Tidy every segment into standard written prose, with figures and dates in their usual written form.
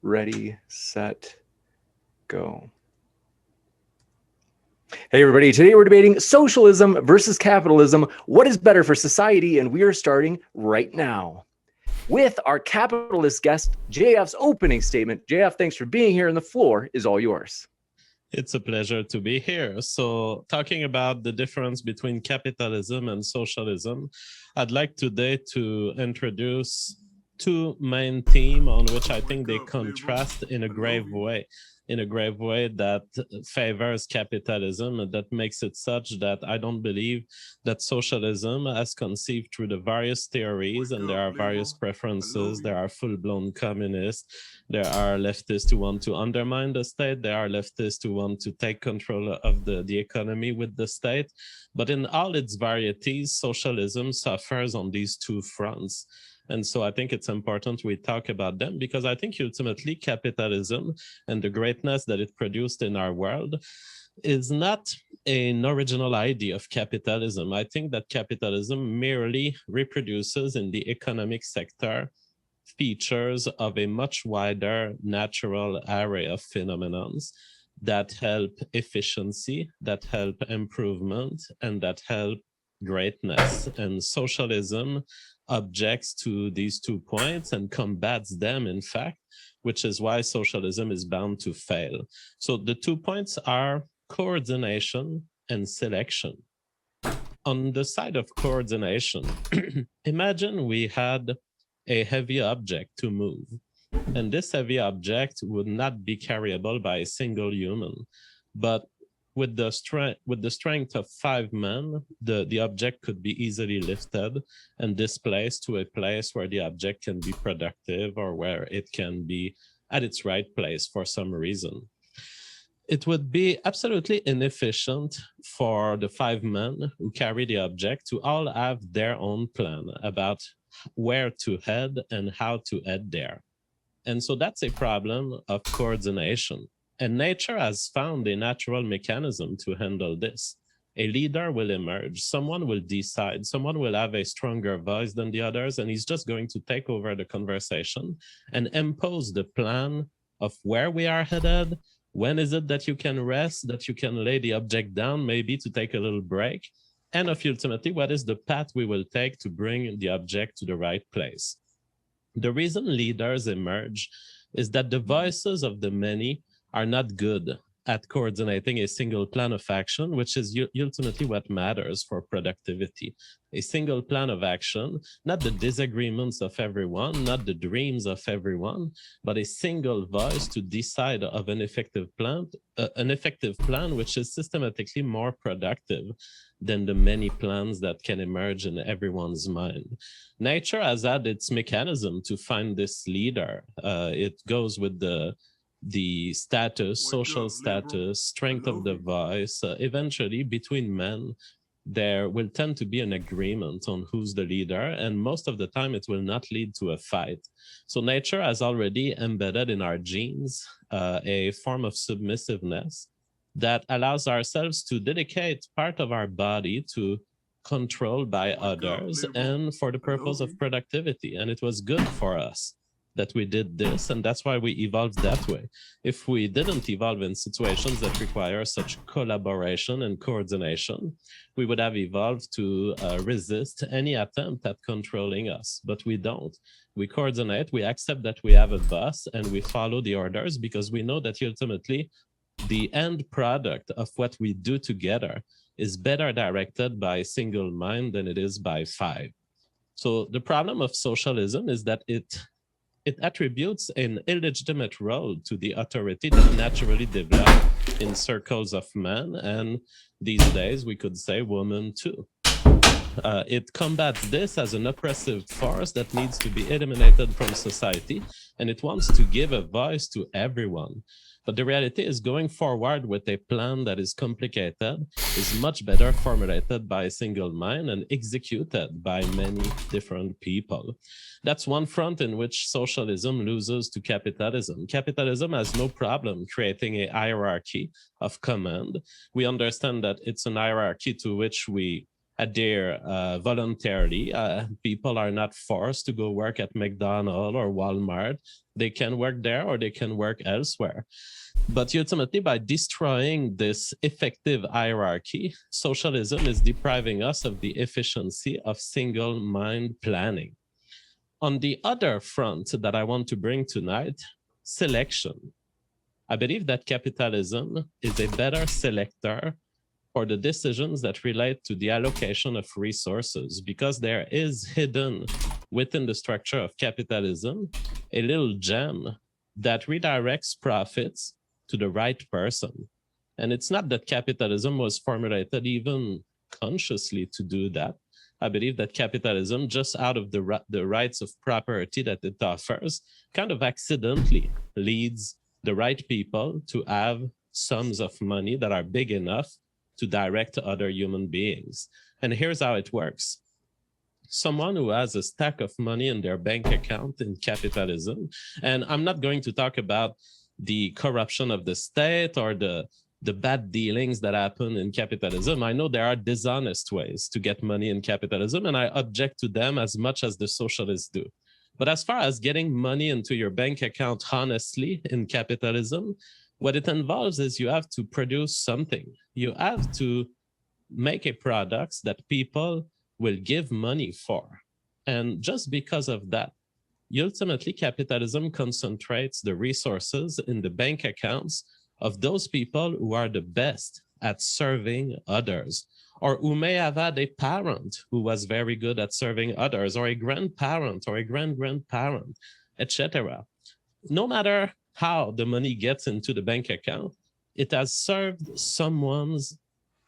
ready, set, go. Hey, everybody. Today we're debating socialism versus capitalism. What is better for society? And we are starting right now with our capitalist guest, JF's opening statement. JF, thanks for being here, and the floor is all yours. It's a pleasure to be here. So, talking about the difference between capitalism and socialism, I'd like today to introduce two main themes on which I think they contrast in a grave way that favors capitalism and that makes it such that I don't believe that socialism, as conceived through the various theories, and there are various preferences, there are full-blown communists, there are leftists who want to undermine the state, there are leftists who want to take control of the economy with the state, but in all its varieties, socialism suffers on these two fronts. And so I think it's important we talk about them because I think ultimately capitalism and the greatness that it produced in our world is not an original idea of capitalism. I think that capitalism merely reproduces in the economic sector features of a much wider natural array of phenomenons that help efficiency, that help improvement, and that help greatness. And socialism objects to these 2 points and combats them, in fact, which is why socialism is bound to fail. So the 2 points are coordination and selection. On the side of coordination, imagine we had a heavy object to move, and this heavy object would not be carryable by a single human, but with the strength of 5 men, the object could be easily lifted and displaced to a place where the object can be productive or where it can be at its right place for some reason. It would be absolutely inefficient for the 5 men who carry the object to all have their own plan about where to head and how to head there. And so that's a problem of coordination. And nature has found a natural mechanism to handle this. A leader will emerge, someone will decide, someone will have a stronger voice than the others, and he's just going to take over the conversation and impose the plan of where we are headed, when is it that you can rest, that you can lay the object down, maybe to take a little break, and of ultimately, what is the path we will take to bring the object to the right place. The reason leaders emerge is that the voices of the many are not good at coordinating a single plan of action, which is ultimately what matters for productivity. A single plan of action, not the disagreements of everyone, not the dreams of everyone, but a single voice to decide of an effective plan which is systematically more productive than the many plans that can emerge in everyone's mind. Nature has had its mechanism to find this leader. It goes with the status, social status, strength of the voice. Eventually, between men, there will tend to be an agreement on who's the leader, and most of the time it will not lead to a fight. So nature has already embedded in our genes a form of submissiveness that allows ourselves to dedicate part of our body to control by others and for the purpose of productivity. And it was good for us that we did this, and that's why we evolved that way. If we didn't evolve in situations that require such collaboration and coordination, we would have evolved to resist any attempt at controlling us, but we don't. We coordinate, we accept that we have a boss, and we follow the orders because we know that ultimately the end product of what we do together is better directed by a single mind than it is by 5. So the problem of socialism is that it attributes an illegitimate role to the authority that naturally developed in circles of men, and these days we could say women too. It combats this as an oppressive force that needs to be eliminated from society, and it wants to give a voice to everyone. But the reality is going forward with a plan that is complicated is much better formulated by a single mind and executed by many different people. That's one front in which socialism loses to capitalism. Capitalism has no problem creating a hierarchy of command. We understand that it's an hierarchy to which we adhere voluntarily. People are not forced to go work at McDonald's or Walmart. They can work there or they can work elsewhere. But ultimately, by destroying this effective hierarchy, socialism is depriving us of the efficiency of single mind planning. On the other front that I want to bring tonight, selection. I believe that capitalism is a better selector for the decisions that relate to the allocation of resources, because there is hidden within the structure of capitalism a little gem that redirects profits to the right person. And it's not that capitalism was formulated even consciously to do that. I believe that capitalism, just out of the rights of property that it offers, kind of accidentally leads the right people to have sums of money that are big enough to direct to other human beings. And here's how it works. Someone who has a stack of money in their bank account in capitalism, and I'm not going to talk about the corruption of the state or the bad dealings that happen in capitalism. I know there are dishonest ways to get money in capitalism, and I object to them as much as the socialists do. But as far as getting money into your bank account honestly in capitalism, what it involves is you have to produce something. You have to make a product that people will give money for. And just because of that, ultimately capitalism concentrates the resources in the bank accounts of those people who are the best at serving others, or who may have had a parent who was very good at serving others, or a grandparent or a grandparent, etc. No matter how the money gets into the bank account, it has served someone's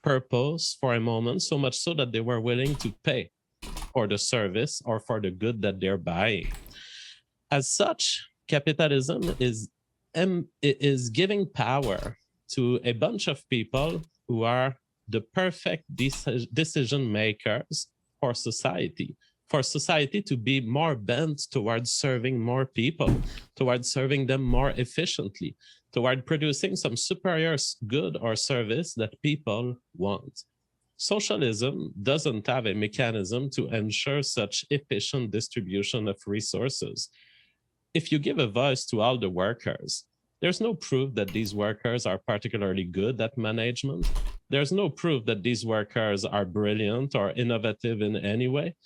purpose for a moment, so much so that they were willing to pay for the service or for the good that they're buying. As such, capitalism is giving power to a bunch of people who are the perfect decision makers for society to be more bent towards serving more people, towards serving them more efficiently, toward producing some superior good or service that people want. Socialism doesn't have a mechanism to ensure such efficient distribution of resources. If you give a voice to all the workers, there's no proof that these workers are particularly good at management. There's no proof that these workers are brilliant or innovative in any way.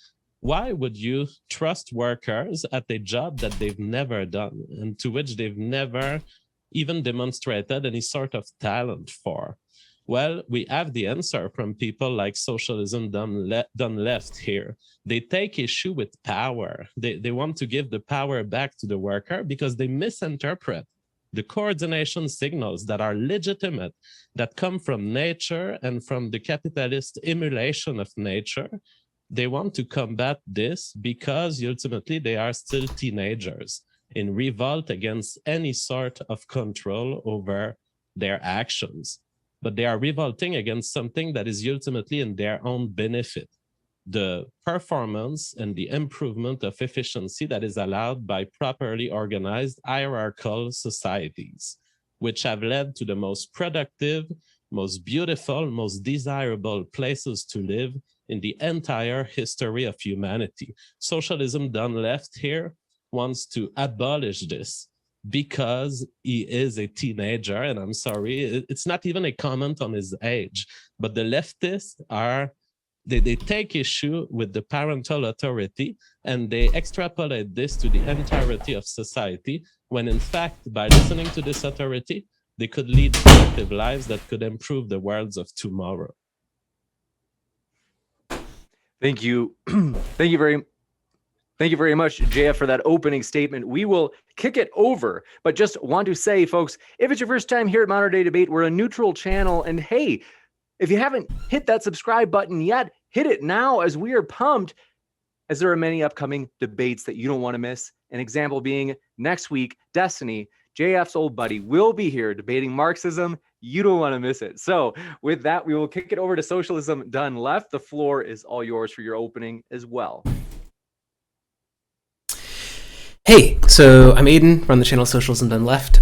Why would you trust workers at a job that they've never done and to which they've never even demonstrated any sort of talent for? Well, we have the answer from people like Socialism done left here. They take issue with power. They want to give the power back to the worker because they misinterpret the coordination signals that are legitimate, that come from nature and from the capitalist emulation of nature. They want to combat this because ultimately they are still teenagers in revolt against any sort of control over their actions. But they are revolting against something that is ultimately in their own benefit, the performance and the improvement of efficiency that is allowed by properly organized hierarchical societies, which have led to the most productive, most beautiful, most desirable places to live in the entire history of humanity. Socialism done left here wants to abolish this because he is a teenager, and I'm sorry, it's not even a comment on his age, but the leftists are, they take issue with the parental authority and they extrapolate this to the entirety of society, when in fact, by listening to this authority, they could lead productive lives that could improve the worlds of tomorrow. Thank you. Thank you very much, JF, for that opening statement. We will kick it over, but just want to say, folks, if it's your first time here at Modern Day Debate, we're a neutral channel. And hey, if you haven't hit that subscribe button yet, hit it now, as we are pumped, as there are many upcoming debates that you don't want to miss. An example being next week, Destiny, JF's old buddy, will be here debating Marxism. You don't want to miss it. So with that, we will kick it over to Socialism Done Left. The floor is all yours for your opening as well. Hey, so I'm Aiden, run the channel Socialism Done Left.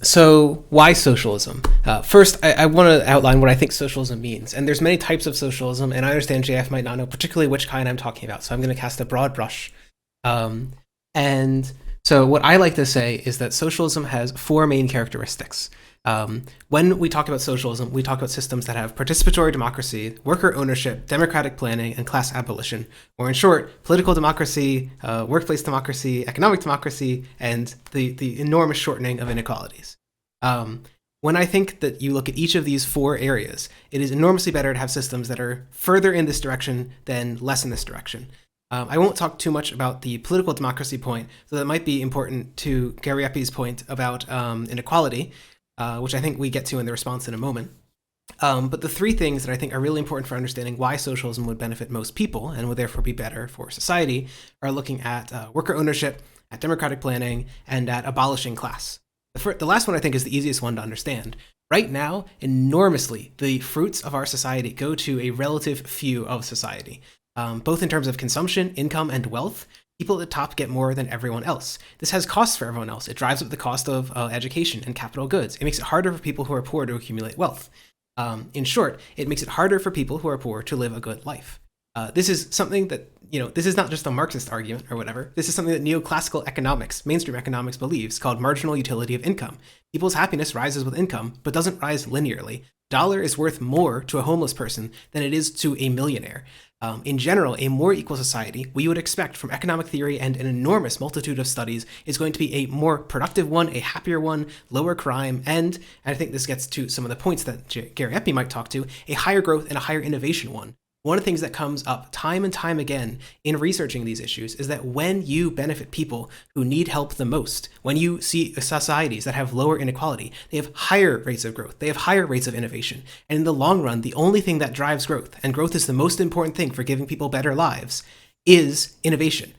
So why socialism? First, I want to outline what I think socialism means. And there's many types of socialism, and I understand JF might not know particularly which kind I'm talking about. So I'm going to cast a broad brush. And So what I like to say is that socialism has four main characteristics. When we talk about socialism, we talk about systems that have participatory democracy, worker ownership, democratic planning, and class abolition. Or in short, political democracy, workplace democracy, economic democracy, and the enormous shortening of inequalities. When I think that you look at each of these four areas, it is enormously better to have systems that are further in this direction than less in this direction. I won't talk too much about the political democracy point, so that might be important to Gariepy's point about inequality, which I think we get to in the response in a moment. But the three things that I think are really important for understanding why socialism would benefit most people and would therefore be better for society are looking at worker ownership, at democratic planning, and at abolishing class. The last one I think is the easiest one to understand. Right now, enormously, the fruits of our society go to a relative few of society. Both in terms of consumption, income, and wealth, people at the top get more than everyone else. This has costs for everyone else. It drives up the cost of education and capital goods. It makes it harder for people who are poor to accumulate wealth. In short, it makes it harder for people who are poor to live a good life. This is something that, this is not just a Marxist argument or whatever. This is something that neoclassical economics, mainstream economics, believes, called marginal utility of income. People's happiness rises with income, but doesn't rise linearly. Dollar is worth more to a homeless person than it is to a millionaire. In general, a more equal society, we would expect from economic theory and an enormous multitude of studies, is going to be a more productive one, a happier one, lower crime, and I think this gets to some of the points that Gariepy might talk to, a higher growth and a higher innovation one. One of the things that comes up time and time again in researching these issues is that when you benefit people who need help the most, when you see societies that have lower inequality, they have higher rates of growth, they have higher rates of innovation. And in the long run, the only thing that drives growth, and growth is the most important thing for giving people better lives, is innovation.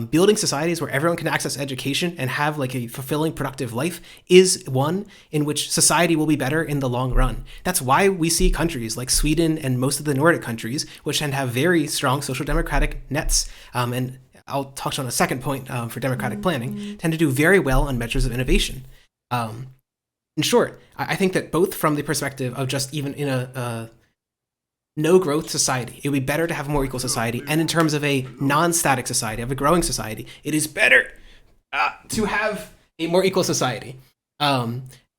Building societies where everyone can access education and have like a fulfilling, productive life is one in which society will be better in the long run. That's why we see countries like Sweden and most of the Nordic countries, which tend to have very strong social democratic nets, and I'll touch on a second point for democratic planning, tend to do very well on measures of innovation. In short, I think that both from the perspective of just even in a no growth society, it would be better to have a more equal society. And in terms of a non-static society, of a growing society, it is better to have a more equal society.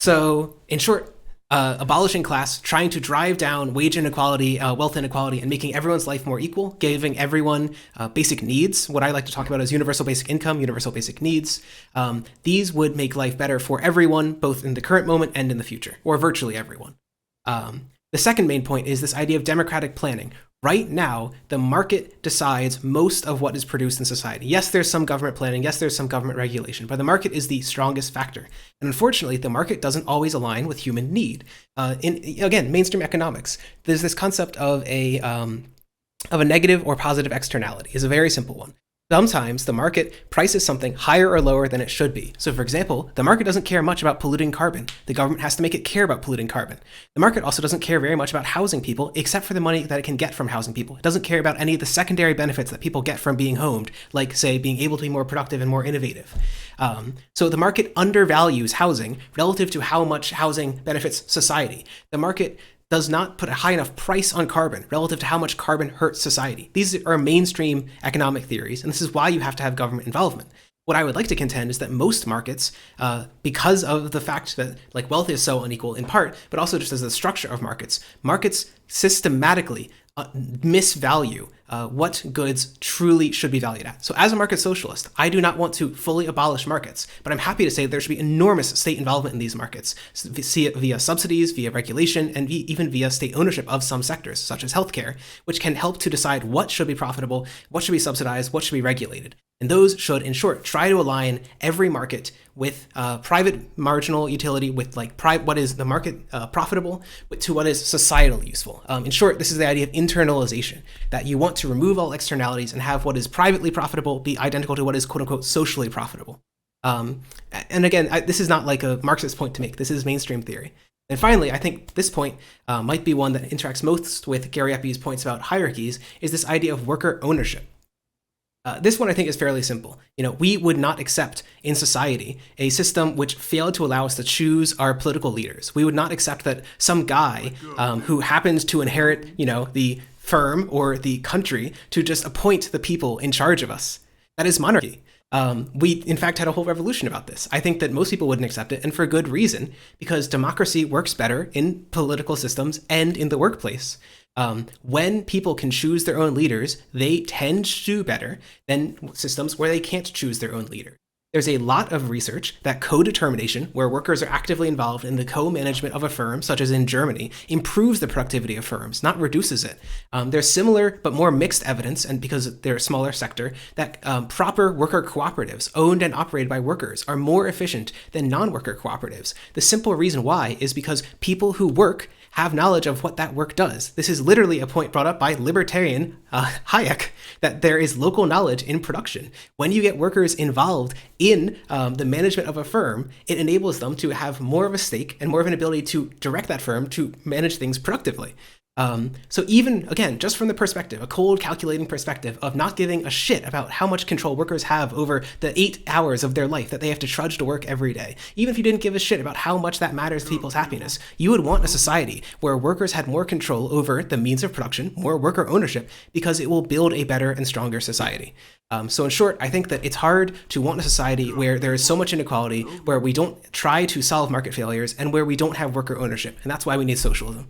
So in short, abolishing class, trying to drive down wage inequality, wealth inequality, and making everyone's life more equal, giving everyone basic needs, what I like to talk about as universal basic income, universal basic needs. These would make life better for everyone, both in the current moment and in the future, or virtually everyone. The second main point is this idea of democratic planning. Right now, the market decides most of what is produced in society. Yes, there's some government planning. Yes, there's some government regulation, but the market is the strongest factor. And unfortunately, the market doesn't always align with human need. Again, mainstream economics, there's this concept of a negative or positive externality. Is a very simple one. Sometimes the market prices something higher or lower than it should be. So for example, the market doesn't care much about polluting carbon. The government has to make it care about polluting carbon. The market also doesn't care very much about housing people, except for the money that it can get from housing people. It doesn't care about any of the secondary benefits that people get from being homed, like say being able to be more productive and more innovative. So the market undervalues housing relative to how much housing benefits society. The market does not put a high enough price on carbon relative to how much carbon hurts society. These are mainstream economic theories, and this is why you have to have government involvement. What I would like to contend is that most markets, because of the fact that like wealth is so unequal in part, but also just as the structure of markets systematically misvalue what goods truly should be valued at. So as a market socialist, I do not want to fully abolish markets, but I'm happy to say there should be enormous state involvement in these markets, see it via subsidies, via regulation, and even via state ownership of some sectors, such as healthcare, which can help to decide what should be profitable, what should be subsidized, what should be regulated. And those should, in short, try to align every market with private marginal utility, with like what is the market profitable to what is societally useful. In short, this is the idea of internalization, that you want to remove all externalities and have what is privately profitable be identical to what is quote unquote socially profitable. And again, this is not like a Marxist point to make. This is mainstream theory. And finally, I think this point might be one that interacts most with Gariepy's points about hierarchies, is this idea of worker ownership. This one I think is fairly simple. We would not accept in society a system which failed to allow us to choose our political leaders. We would not accept that some guy who happens to inherit, the firm or the country to just appoint the people in charge of us. That is monarchy. We, in fact, had a whole revolution about this. I think that most people wouldn't accept it, and for good reason, because democracy works better in political systems and in the workplace. When people can choose their own leaders, they tend to do better than systems where they can't choose their own leader. There's a lot of research that co-determination, where workers are actively involved in the co-management of a firm, such as in Germany, improves the productivity of firms, not reduces it. There's similar but more mixed evidence, and because they're a smaller sector, that proper worker cooperatives owned and operated by workers are more efficient than non-worker cooperatives. The simple reason why is because people who work have knowledge of what that work does. This is literally a point brought up by libertarian Hayek, that there is local knowledge in production. When you get workers involved in the management of a firm, it enables them to have more of a stake and more of an ability to direct that firm to manage things productively. So even, again, just from the perspective, a cold calculating perspective of not giving a shit about how much control workers have over the 8 hours of their life that they have to trudge to work every day, even if you didn't give a shit about how much that matters to people's happiness, you would want a society where workers had more control over the means of production, more worker ownership, because it will build a better and stronger society. So in short, I think that it's hard to want a society where there is so much inequality, where we don't try to solve market failures, and where we don't have worker ownership. And that's why we need socialism.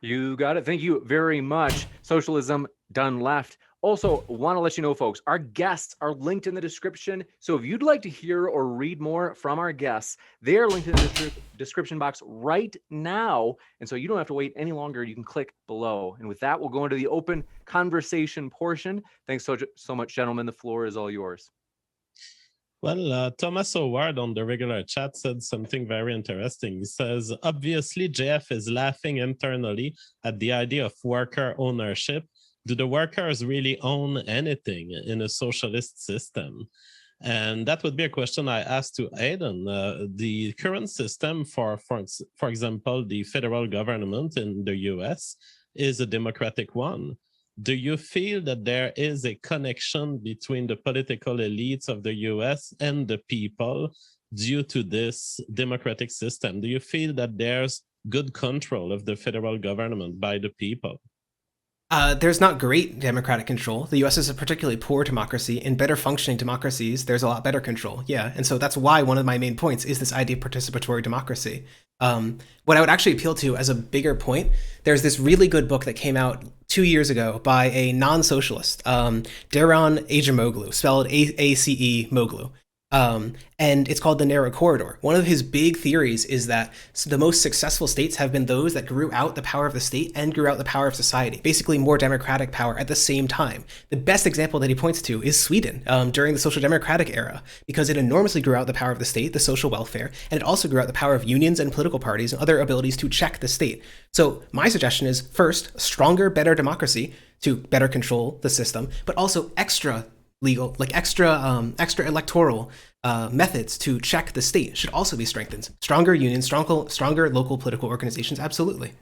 You got it. Thank you very much. Socialism done left. Also, want to let you know, folks, our guests are linked in the description. So if you'd like to hear or read more from our guests, they are linked in the description box right now. And so you don't have to wait any longer. You can click below. And with that, we'll go into the open conversation portion. Thanks so much, gentlemen. The floor is all yours. Well, Thomas Howard on the regular chat said something very interesting. He says, obviously, JF is laughing internally at the idea of worker ownership. Do the workers really own anything in a socialist system? And that would be a question I asked to Aidan. The current system, for example, the federal government in the US is a democratic one. Do you feel that there is a connection between the political elites of the US and the people due to this democratic system? Do you feel that there's good control of the federal government by the people? There's not great democratic control. The US is a particularly poor democracy. In better functioning democracies, there's a lot better control. Yeah, and so that's why one of my main points is this idea of participatory democracy. What I would actually appeal to as a bigger point, there's this really good book that came out 2 years ago by a non-socialist, Daron Acemoglu, spelled A-C-E Moglu. And it's called the narrow corridor. One of his big theories is that the most successful states have been those that grew out the power of the state and grew out the power of society, basically more democratic power at the same time. The best example that he points to is Sweden during the social democratic era, because it enormously grew out the power of the state, the social welfare, and it also grew out the power of unions and political parties and other abilities to check the state. So my suggestion is, first, stronger, better democracy to better control the system, but also extra legal, like extra electoral methods to check the state should also be strengthened. Stronger unions, stronger local political organizations, absolutely.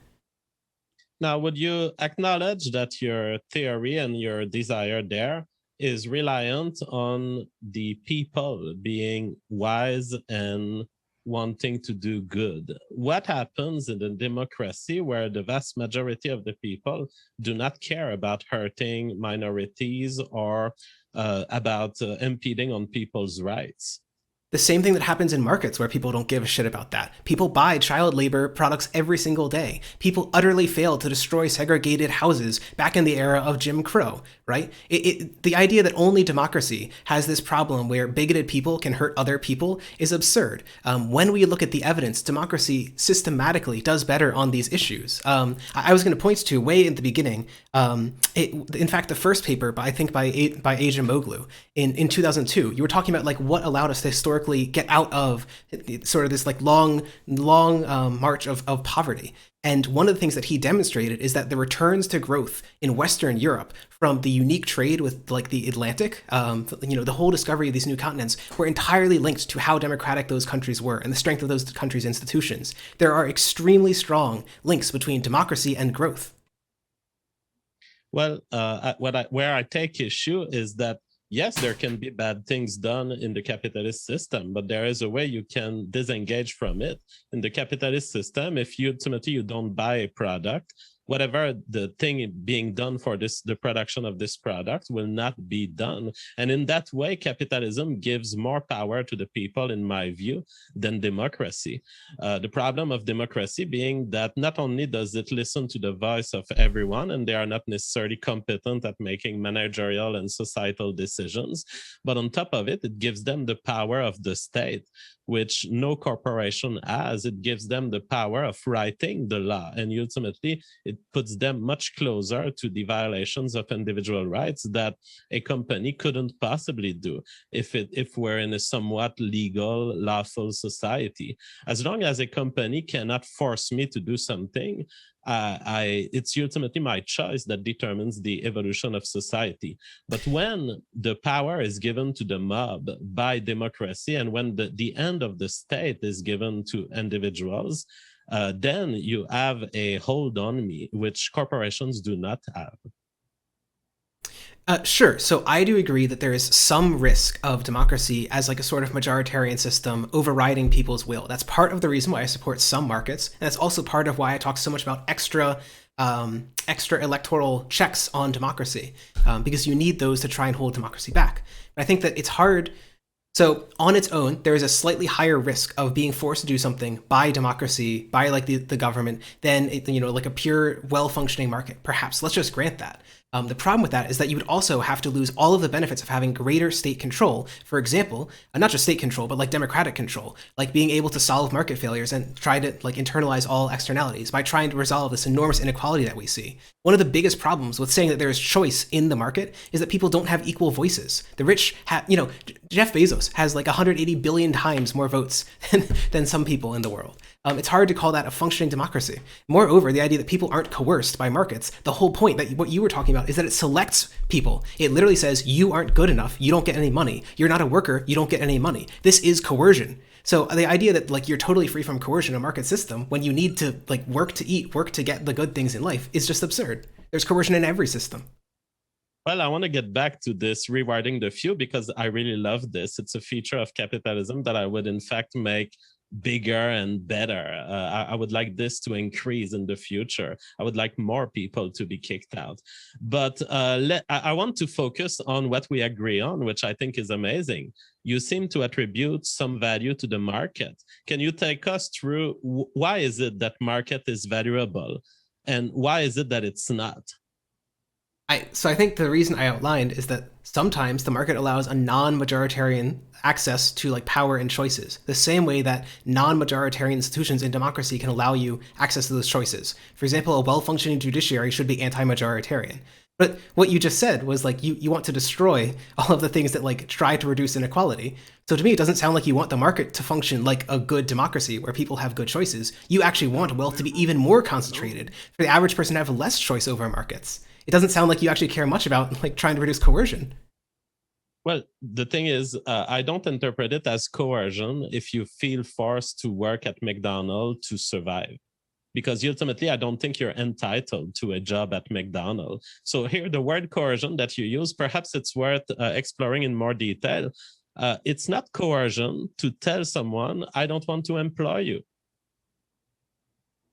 Now, would you acknowledge that your theory and your desire there is reliant on the people being wise and wanting to do good? What happens in a democracy where the vast majority of the people do not care about hurting minorities or about impeding on people's rights? The same thing that happens in markets where people don't give a shit about that. People buy child labor products every single day. People utterly failed to destroy segregated houses back in the era of Jim Crow, right? The idea that only democracy has this problem where bigoted people can hurt other people is absurd. When we look at the evidence, democracy systematically does better on these issues. I was going to point to way at the beginning, in fact, the first paper, by Acemoglu in 2002, you were talking about like what allowed us to historically get out of sort of this like long march of poverty. And one of the things that he demonstrated is that the returns to growth in Western Europe from the unique trade with like the Atlantic, the whole discovery of these new continents were entirely linked to how democratic those countries were and the strength of those countries' institutions. There are extremely strong links between democracy and growth. Well, where I take issue is that yes, there can be bad things done in the capitalist system, but there is a way you can disengage from it. In the capitalist system, if you ultimately you don't buy a product, whatever the thing being done for the production of this product will not be done. And in that way, capitalism gives more power to the people, in my view, than democracy. The problem of democracy being that not only does it listen to the voice of everyone, and they are not necessarily competent at making managerial and societal decisions, but on top of it, it gives them the power of the state, which no corporation has. It gives them the power of writing the law, and ultimately it puts them much closer to the violations of individual rights that a company couldn't possibly do if we're in a somewhat legal, lawful society. As long as a company cannot force me to do something, it's ultimately my choice that determines the evolution of society. But when the power is given to the mob by democracy, and when the end of the state is given to individuals, then you have a hold on me, which corporations do not have. Sure. So I do agree that there is some risk of democracy as like a sort of majoritarian system overriding people's will. That's part of the reason why I support some markets. And that's also part of why I talk so much about extra electoral checks on democracy, because you need those to try and hold democracy back. But I think that it's hard. So on its own, there is a slightly higher risk of being forced to do something by democracy, by like the government, than like a pure, well-functioning market. Perhaps let's just grant that. The problem with that is that you would also have to lose all of the benefits of having greater state control. For example, not just state control, but like democratic control, like being able to solve market failures and try to like internalize all externalities by trying to resolve this enormous inequality that we see. One of the biggest problems with saying that there is choice in the market is that people don't have equal voices. The rich have, Jeff Bezos has like 180 billion times more votes than some people in the world. It's hard to call that a functioning democracy. Moreover, the idea that people aren't coerced by markets, the whole point that what you were talking about is that it selects people. It literally says, you aren't good enough, you don't get any money. You're not a worker, you don't get any money. This is coercion. So the idea that like you're totally free from coercion in a market system when you need to like work to eat, work to get the good things in life is just absurd. There's coercion in every system. Well, I want to get back to this rewarding the few because I really love this. It's a feature of capitalism that I would in fact make bigger and better. I would like this to increase in the future. I would like more people to be kicked out. But I want to focus on what we agree on, which I think is amazing. You seem to attribute some value to the market. Can you take us through why is it that market is valuable and why is it that it's not? So I think the reason I outlined is that sometimes the market allows a non-majoritarian access to like power and choices, the same way that non-majoritarian institutions in democracy can allow you access to those choices. For example, a well-functioning judiciary should be anti-majoritarian. But what you just said was like you want to destroy all of the things that like try to reduce inequality. So to me, it doesn't sound like you want the market to function like a good democracy where people have good choices. You actually want wealth to be even more concentrated, for the average person to have less choice over markets. It doesn't sound like you actually care much about like trying to reduce coercion. Well, the thing is, I don't interpret it as coercion if you feel forced to work at McDonald's to survive. Because ultimately, I don't think you're entitled to a job at McDonald's. So here, the word coercion that you use, perhaps it's worth exploring in more detail. It's not coercion to tell someone, I don't want to employ you.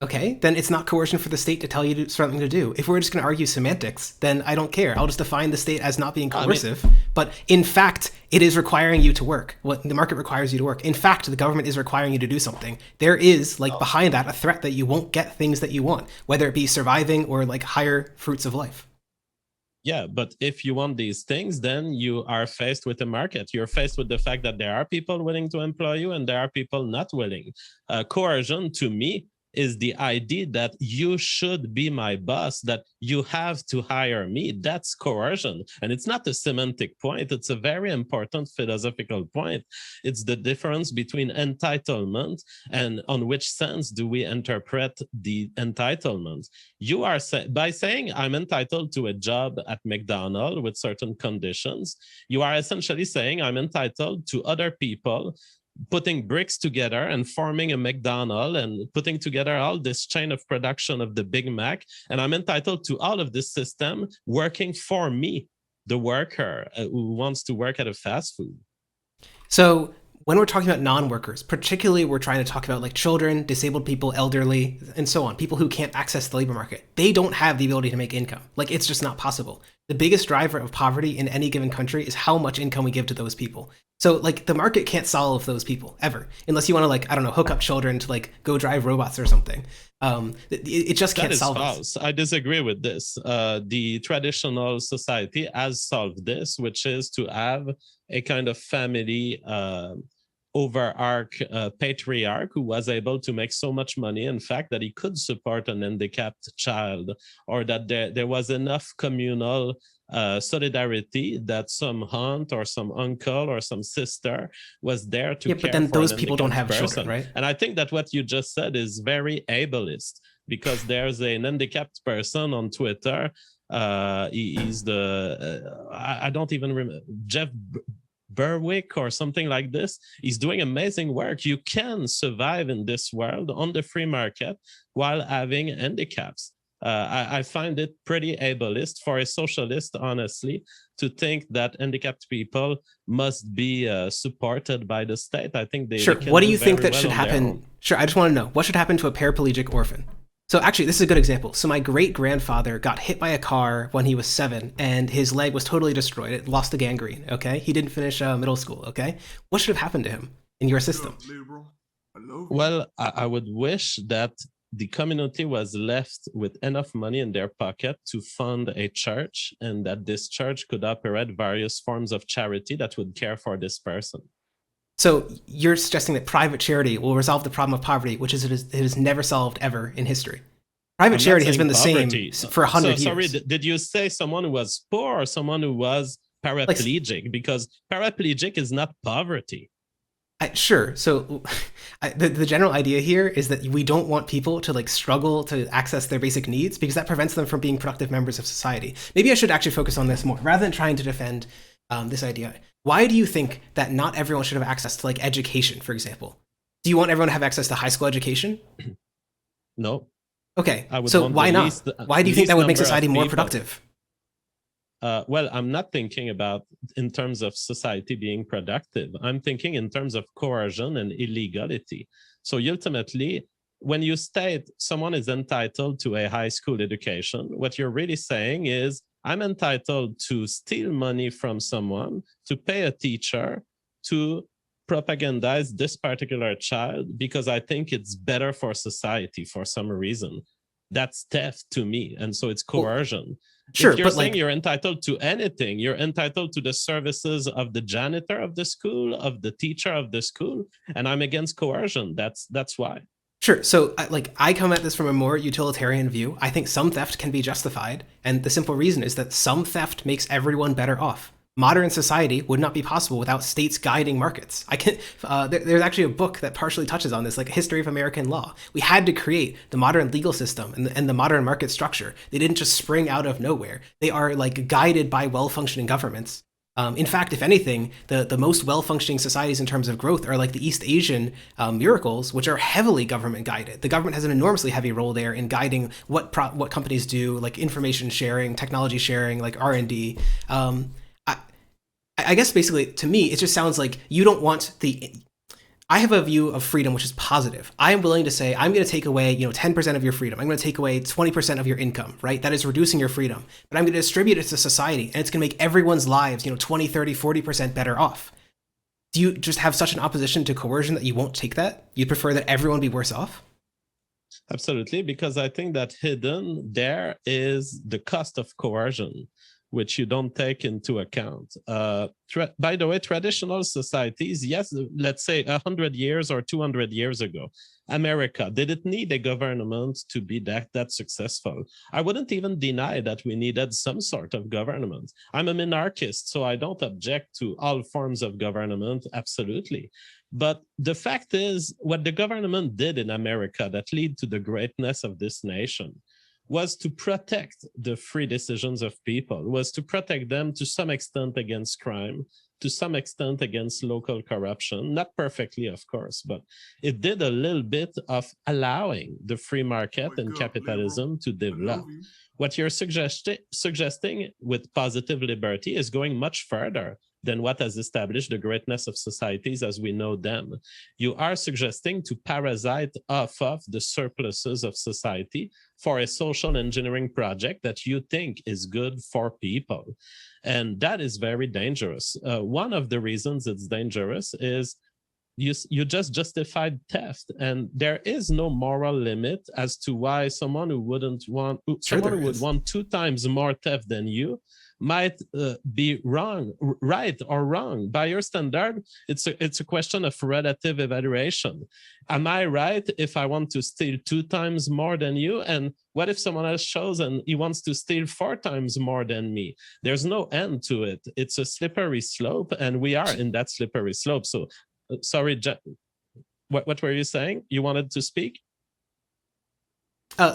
Okay, then it's not coercion for the state to tell you something to do. If we're just going to argue semantics, then I don't care. I'll just define the state as not being coercive. But in fact, it is requiring you to work. What the market requires you to work. In fact, the government is requiring you to do something. There is, like, behind that, a threat that you won't get things that you want, whether it be surviving or, like, higher fruits of life. Yeah, but if you want these things, then you are faced with the market. You're faced with the fact that there are people willing to employ you and there are people not willing. Coercion, to me, is the idea that you should be my boss, that you have to hire me. That's coercion. And it's not a semantic point. It's a very important philosophical point. It's the difference between entitlement and on which sense do we interpret the entitlement. You are by saying I'm entitled to a job at McDonald's with certain conditions, you are essentially saying I'm entitled to other people putting bricks together and forming a McDonald's and putting together all this chain of production of the Big Mac. And I'm entitled to all of this system working for me, the worker who wants to work at a fast food. So when we're talking about non-workers, particularly we're trying to talk about like children, disabled people, elderly, and so on, people who can't access the labor market. They don't have the ability to make income. Like, it's just not possible. The biggest driver of poverty in any given country is how much income we give to those people. So like the market can't solve those people ever, unless you want to like, I don't know, hook up children to like go drive robots or something. It just can't solve false. I disagree with this. The traditional society has solved this, which is to have a kind of family patriarch who was able to make so much money, in fact, that he could support an handicapped child, or that there was enough communal solidarity that some aunt or some uncle or some sister was there to care but then for those people don't have children, right? And I think that what you just said is very ableist, because there's an handicapped person on Twitter. He's I don't even remember, Jeff Berwick or something like this. He's doing amazing work. You can survive in this world on the free market while having handicaps. I find it pretty ableist for a socialist, honestly, to think that handicapped people must be supported by the state. I think they sure. They what do you think that should happen? Sure, I just want to know what should happen to a paraplegic orphan. So actually, this is a good example. So my great-grandfather got hit by a car when he was 7, and his leg was totally destroyed. It lost the gangrene, okay? He didn't finish middle school, okay? What should have happened to him in your system? Well, I would wish that the community was left with enough money in their pocket to fund a church, and that this church could operate various forms of charity that would care for this person. So you're suggesting that private charity will resolve the problem of poverty, which is it has never solved ever in history. Private charity has been the same for 100 years. Sorry, did you say someone who was poor or someone who was paraplegic? Because paraplegic is not poverty. Sure. So the general idea here is that we don't want people to like struggle to access their basic needs, because that prevents them from being productive members of society. Maybe I should actually focus on this more rather than trying to defend this idea. Why do you think that not everyone should have access to like education, for example? Do you want everyone to have access to high school education? No. Okay. So why not? Why do you think that would make society more productive? Well, I'm not thinking about in terms of society being productive. I'm thinking in terms of coercion and illegality. So ultimately, when you state someone is entitled to a high school education, what you're really saying is, I'm entitled to steal money from someone, to pay a teacher, to propagandize this particular child because I think it's better for society for some reason. That's theft to me. And so it's coercion. Sure, if you're saying like, you're entitled to anything, you're entitled to the services of the janitor of the school, of the teacher of the school, and I'm against coercion. That's why. Sure. So I come at this from a more utilitarian view. I think some theft can be justified. And the simple reason is that some theft makes everyone better off. Modern society would not be possible without states guiding markets. There's actually a book that partially touches on this, like a history of American law. We had to create the modern legal system and the modern market structure. They didn't just spring out of nowhere. They are like guided by well-functioning governments. In fact, if anything, the most well-functioning societies in terms of growth are like the East Asian miracles, which are heavily government guided. The government has an enormously heavy role there in guiding what companies do, like information sharing, technology sharing, like R&D. I guess basically, to me, it just sounds like you don't want I have a view of freedom which is positive. I am willing to say, I'm going to take away, 10% of your freedom. I'm going to take away 20% of your income, right? That is reducing your freedom. But I'm going to distribute it to society, and it's going to make everyone's lives, 20, 30, 40% better off. Do you just have such an opposition to coercion that you won't take that? You prefer that everyone be worse off? Absolutely, because I think that hidden there is the cost of coercion, which you don't take into account. By the way, traditional societies, yes, let's say 100 years or 200 years ago, America, did it need a government to be that successful? I wouldn't even deny that we needed some sort of government. I'm a minarchist, so I don't object to all forms of government, absolutely. But the fact is, what the government did in America that led to the greatness of this nation was to protect the free decisions of people, was to protect them to some extent against crime, to some extent against local corruption, not perfectly, of course, but it did a little bit of allowing the free market and capitalism to develop. What you're suggesting with positive liberty is going much further. than what has established the greatness of societies as we know them. You are suggesting to parasite off of the surpluses of society for a social engineering project that you think is good for people. And that is very dangerous. One of the reasons it's dangerous is you just justified theft, and there is no moral limit as to why someone who would want 2 times more theft than you might be right or wrong. By your standard, it's a question of relative evaluation. Am I right if I want to steal 2 times more than you? And what if someone else shows and he wants to steal 4 times more than me? There's no end to it. It's a slippery slope, and we are in that slippery slope. So sorry, what were you saying? You wanted to speak?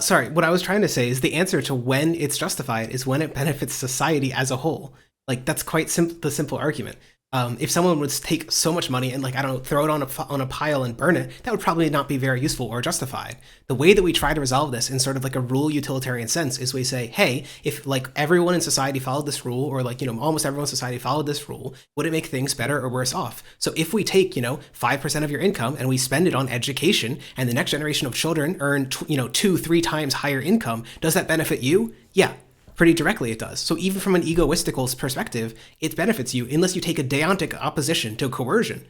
Sorry, what I was trying to say is the answer to when it's justified is when it benefits society as a whole. Like, that's quite the simple argument. If someone would take so much money and, like, I don't know, throw it on a pile and burn it, that would probably not be very useful or justified. The way that we try to resolve this in sort of like a rule utilitarian sense is we say, hey, if like everyone in society followed this rule, or like, almost everyone in society followed this rule, would it make things better or worse off? So if we take, 5% of your income and we spend it on education, and the next generation of children earn, 2-3 times higher income, does that benefit you? Yeah. Pretty directly it does. So even from an egoistical perspective, it benefits you unless you take a deontic opposition to coercion,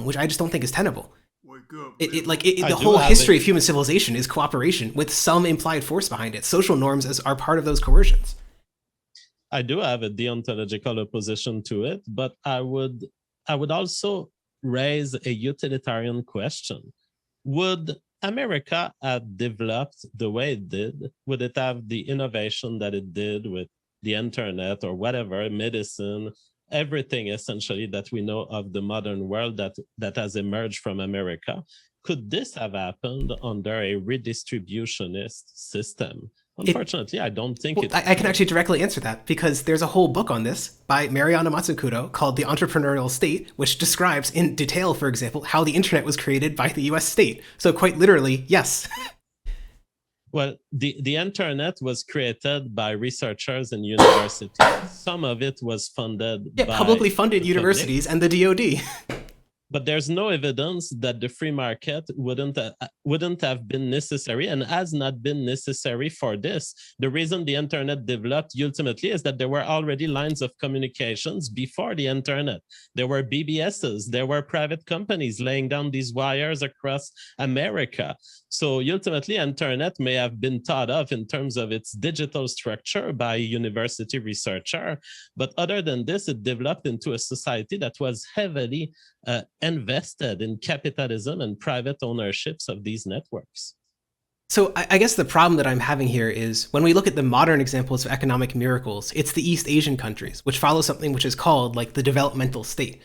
which I just don't think is tenable. The whole history of human civilization is cooperation with some implied force behind it. Social norms are part of those coercions. I do have a deontological opposition to it, but I would also raise a utilitarian question. Would America had developed the way it did, would it have the innovation that it did with the internet or whatever, medicine, everything essentially that we know of the modern world that has emerged from America? Could this have happened under a redistributionist system? Unfortunately, I don't think it. I can actually directly answer that, because there's a whole book on this by Mariana Mazzucato called The Entrepreneurial State, which describes in detail, for example, how the internet was created by the US state. So quite literally, yes. Well, the internet was created by researchers in universities. Some of it was funded by publicly funded universities and the DoD. But there's no evidence that the free market wouldn't have been necessary and has not been necessary for this. The reason the internet developed ultimately is that there were already lines of communications before the internet. There were BBSs, there were private companies laying down these wires across America. So ultimately, internet may have been thought of in terms of its digital structure by a university researcher. But other than this, it developed into a society that was heavily invested in capitalism and private ownerships of these networks. So I guess the problem that I'm having here is when we look at the modern examples of economic miracles, it's the East Asian countries, which follow something which is called like the developmental state,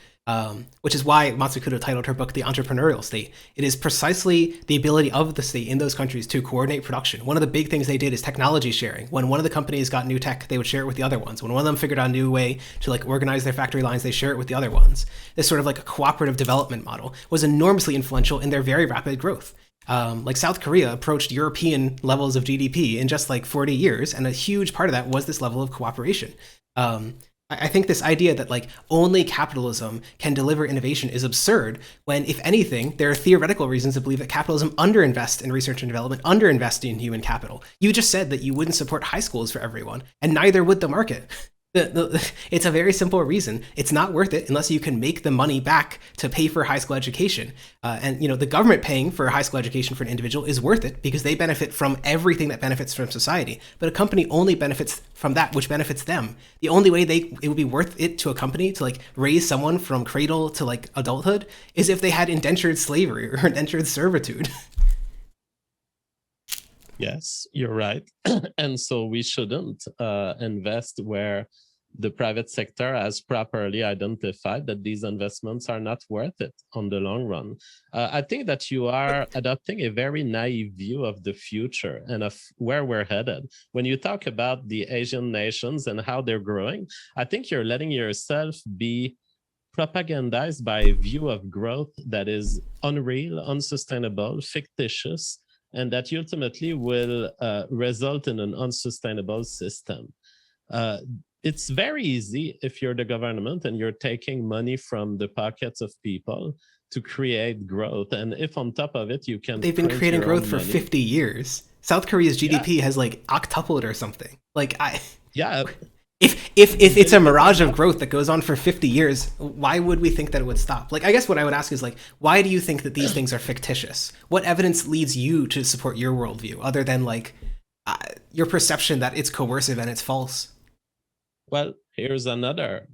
which is why Mazzucato titled her book The Entrepreneurial State. It is precisely the ability of the state in those countries to coordinate production. One of the big things they did is technology sharing. When one of the companies got new tech, they would share it with the other ones. When one of them figured out a new way to like organize their factory lines, they share it with the other ones. This sort of like a cooperative development model was enormously influential in their very rapid growth. Like South Korea approached European levels of GDP in just like 40 years, and a huge part of that was this level of cooperation. I think this idea that like only capitalism can deliver innovation is absurd when, if anything, there are theoretical reasons to believe that capitalism underinvests in research and development, underinvests in human capital. You just said that you wouldn't support high schools for everyone, and neither would the market. It's a very simple reason. It's not worth it unless you can make the money back to pay for high school education. And the government paying for high school education for an individual is worth it because they benefit from everything that benefits from society. But a company only benefits from that which benefits them. The only way it would be worth it to a company to like raise someone from cradle to like adulthood is if they had indentured slavery or indentured servitude. Yes, you're right. And so we shouldn't invest where the private sector has properly identified that these investments are not worth it on the long run. I think that you are adopting a very naive view of the future and of where we're headed. When you talk about the Asian nations and how they're growing, I think you're letting yourself be propagandized by a view of growth that is unreal, unsustainable, fictitious, and that ultimately will result in an unsustainable system. it's very easy if you're the government and you're taking money from the pockets of people to create growth. And if on top of it, you can They've been print creating your growth own for money. 50 years. South Korea's GDP has like octupled or something. Like Yeah. if it's a mirage of growth that goes on for 50 years, why would we think that it would stop? Like, I guess what I would ask is like, why do you think that these things are fictitious? What evidence leads you to support your worldview other than like your perception that it's coercive and it's false? Well, here's another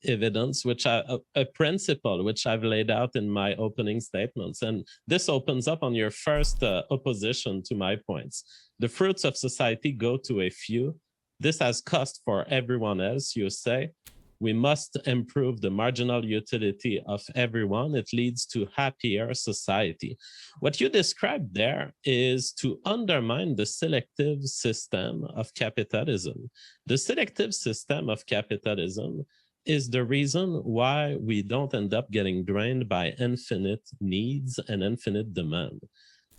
evidence, a principle which I've laid out in my opening statements. And this opens up on your first opposition to my points. The fruits of society go to a few. This has cost for everyone else, you say. We must improve the marginal utility of everyone. It leads to happier society. What you described there is to undermine the selective system of capitalism. The selective system of capitalism is the reason why we don't end up getting drained by infinite needs and infinite demand.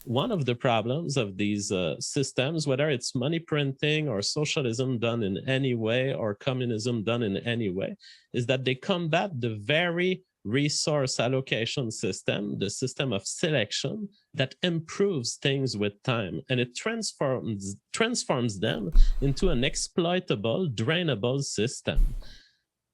One of the problems of these systems, whether it's money printing or socialism done in any way or communism done in any way, is that they combat the very resource allocation system, the system of selection that improves things with time, and it transforms them into an exploitable, drainable system.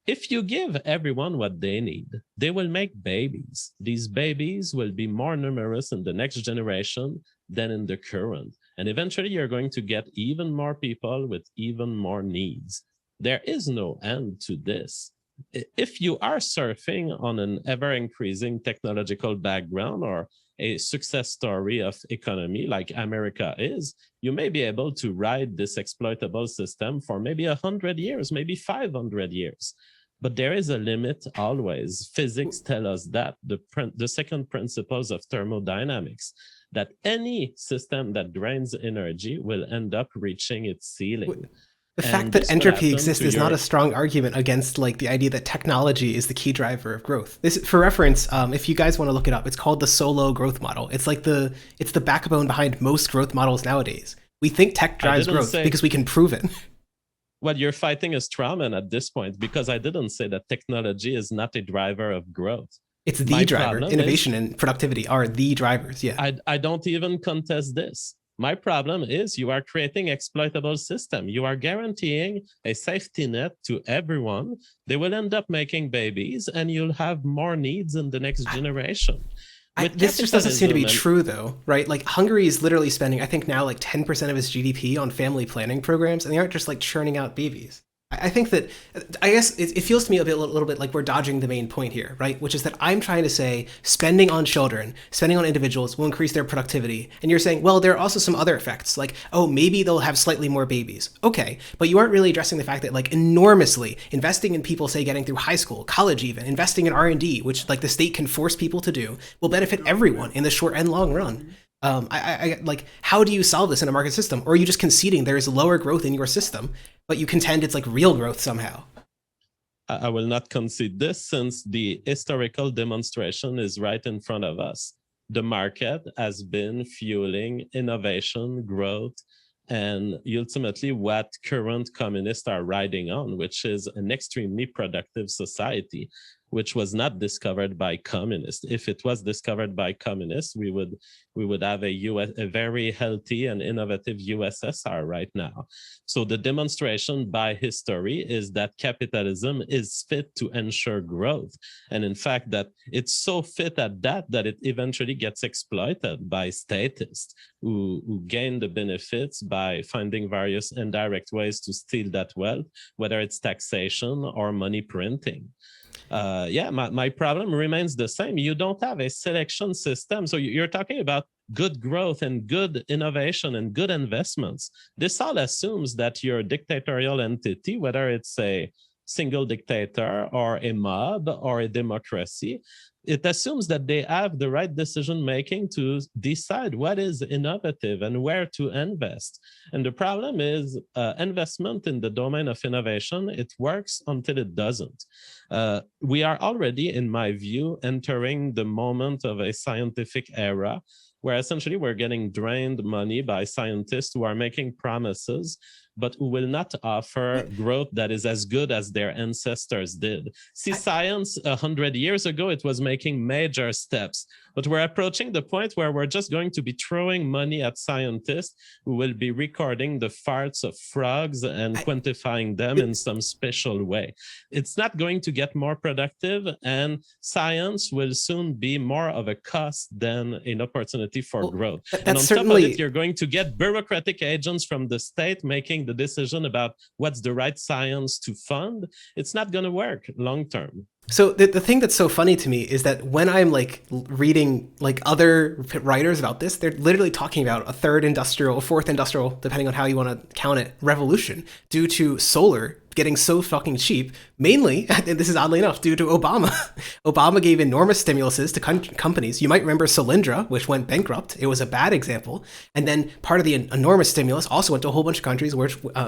If you give everyone what they need, they will make babies. These babies will be more numerous in the next generation than in the current. And eventually you're going to get even more people with even more needs. There is no end to this. If you are surfing on an ever-increasing technological background or a success story of economy like America is, you may be able to ride this exploitable system for maybe 100 years, maybe 500 years. But there is a limit always. Physics tell us that, the second principles of thermodynamics, that any system that drains energy will end up reaching its ceiling. The fact that entropy exists is not a strong argument against like the idea that technology is the key driver of growth. This, for reference, if you guys want to look it up, it's called the Solo growth model. It's like it's the backbone behind most growth models nowadays. We think tech drives growth because we can prove it. Well, you're fighting a straw man at this point, because I didn't say that technology is not a driver of growth. It's the driver. Innovation and productivity are the drivers. Yeah. I don't even contest this. My problem is you are creating exploitable system. You are guaranteeing a safety net to everyone. They will end up making babies and you'll have more needs in the next generation. This just doesn't seem to be true, though, right? Like, Hungary is literally spending, I think now, like 10% of its GDP on family planning programs, and they aren't just like churning out babies. I think that, I guess it feels to me a little bit like we're dodging the main point here, right? Which is that I'm trying to say spending on children, spending on individuals will increase their productivity. And you're saying, well, there are also some other effects, like, oh, maybe they'll have slightly more babies. Okay, but you aren't really addressing the fact that, like, enormously investing in people, say, getting through high school, college even, investing in R&D, which, like, the state can force people to do, will benefit everyone in the short and long run. Like, how do you solve this in a market system? Or are you just conceding there is lower growth in your system, but you contend it's like real growth somehow? I will not concede this, since the historical demonstration is right in front of us. The market has been fueling innovation, growth, and ultimately what current communists are riding on, which is an extremely productive society, which was not discovered by communists. If it was discovered by communists, we would have a very healthy and innovative USSR right now. So the demonstration by history is that capitalism is fit to ensure growth. And in fact, that it's so fit at that it eventually gets exploited by statists who gain the benefits by finding various indirect ways to steal that wealth, whether it's taxation or money printing. My problem remains the same. You don't have a selection system. So you're talking about good growth and good innovation and good investments. This all assumes that you're a dictatorial entity, whether it's a single dictator or a mob or a democracy, it assumes that they have the right decision making to decide what is innovative and where to invest. And the problem is investment in the domain of innovation, it works until it doesn't. We are already, in my view, entering the moment of a scientific era where essentially we're getting drained money by scientists who are making promises but who will not offer growth that is as good as their ancestors did. See, science 100 years ago, it was making major steps, but we're approaching the point where we're just going to be throwing money at scientists who will be recording the farts of frogs and quantifying them in some special way. It's not going to get more productive, and science will soon be more of a cost than an opportunity for growth. And on top of it, you're going to get bureaucratic agents from the state making the decision about what's the right science to fund. It's not going to work long term. So the thing that's so funny to me is that when I'm like reading like other writers about this, they're literally talking about a third industrial, fourth industrial, depending on how you want to count it, revolution due to solar getting so fucking cheap, mainly, and this is oddly enough, due to Obama. Obama gave enormous stimuluses to companies. You might remember Solyndra, which went bankrupt. It was a bad example. And then part of the enormous stimulus also went to a whole bunch of countries,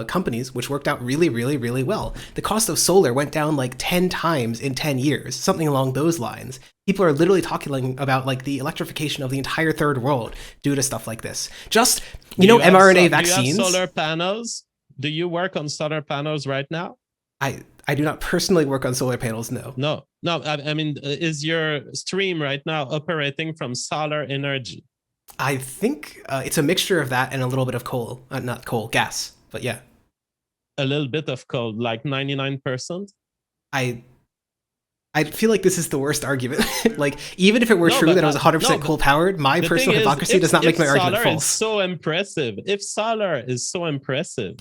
companies, which worked out really, really, really well. The cost of solar went down like 10 times in 10 years, something along those lines. People are literally talking about like the electrification of the entire third world due to stuff like this. Just, mRNA vaccines. Do you have solar panels? Do you work on solar panels right now? I do not personally work on solar panels, no. No. I mean, is your stream right now operating from solar energy? I think it's a mixture of that and a little bit of coal. Not coal, gas, but yeah. A little bit of coal, like 99%? I feel like this is the worst argument. Like, even if it were true that it was 100% coal powered, my personal hypocrisy does not make my argument false. So impressive. If solar is so impressive,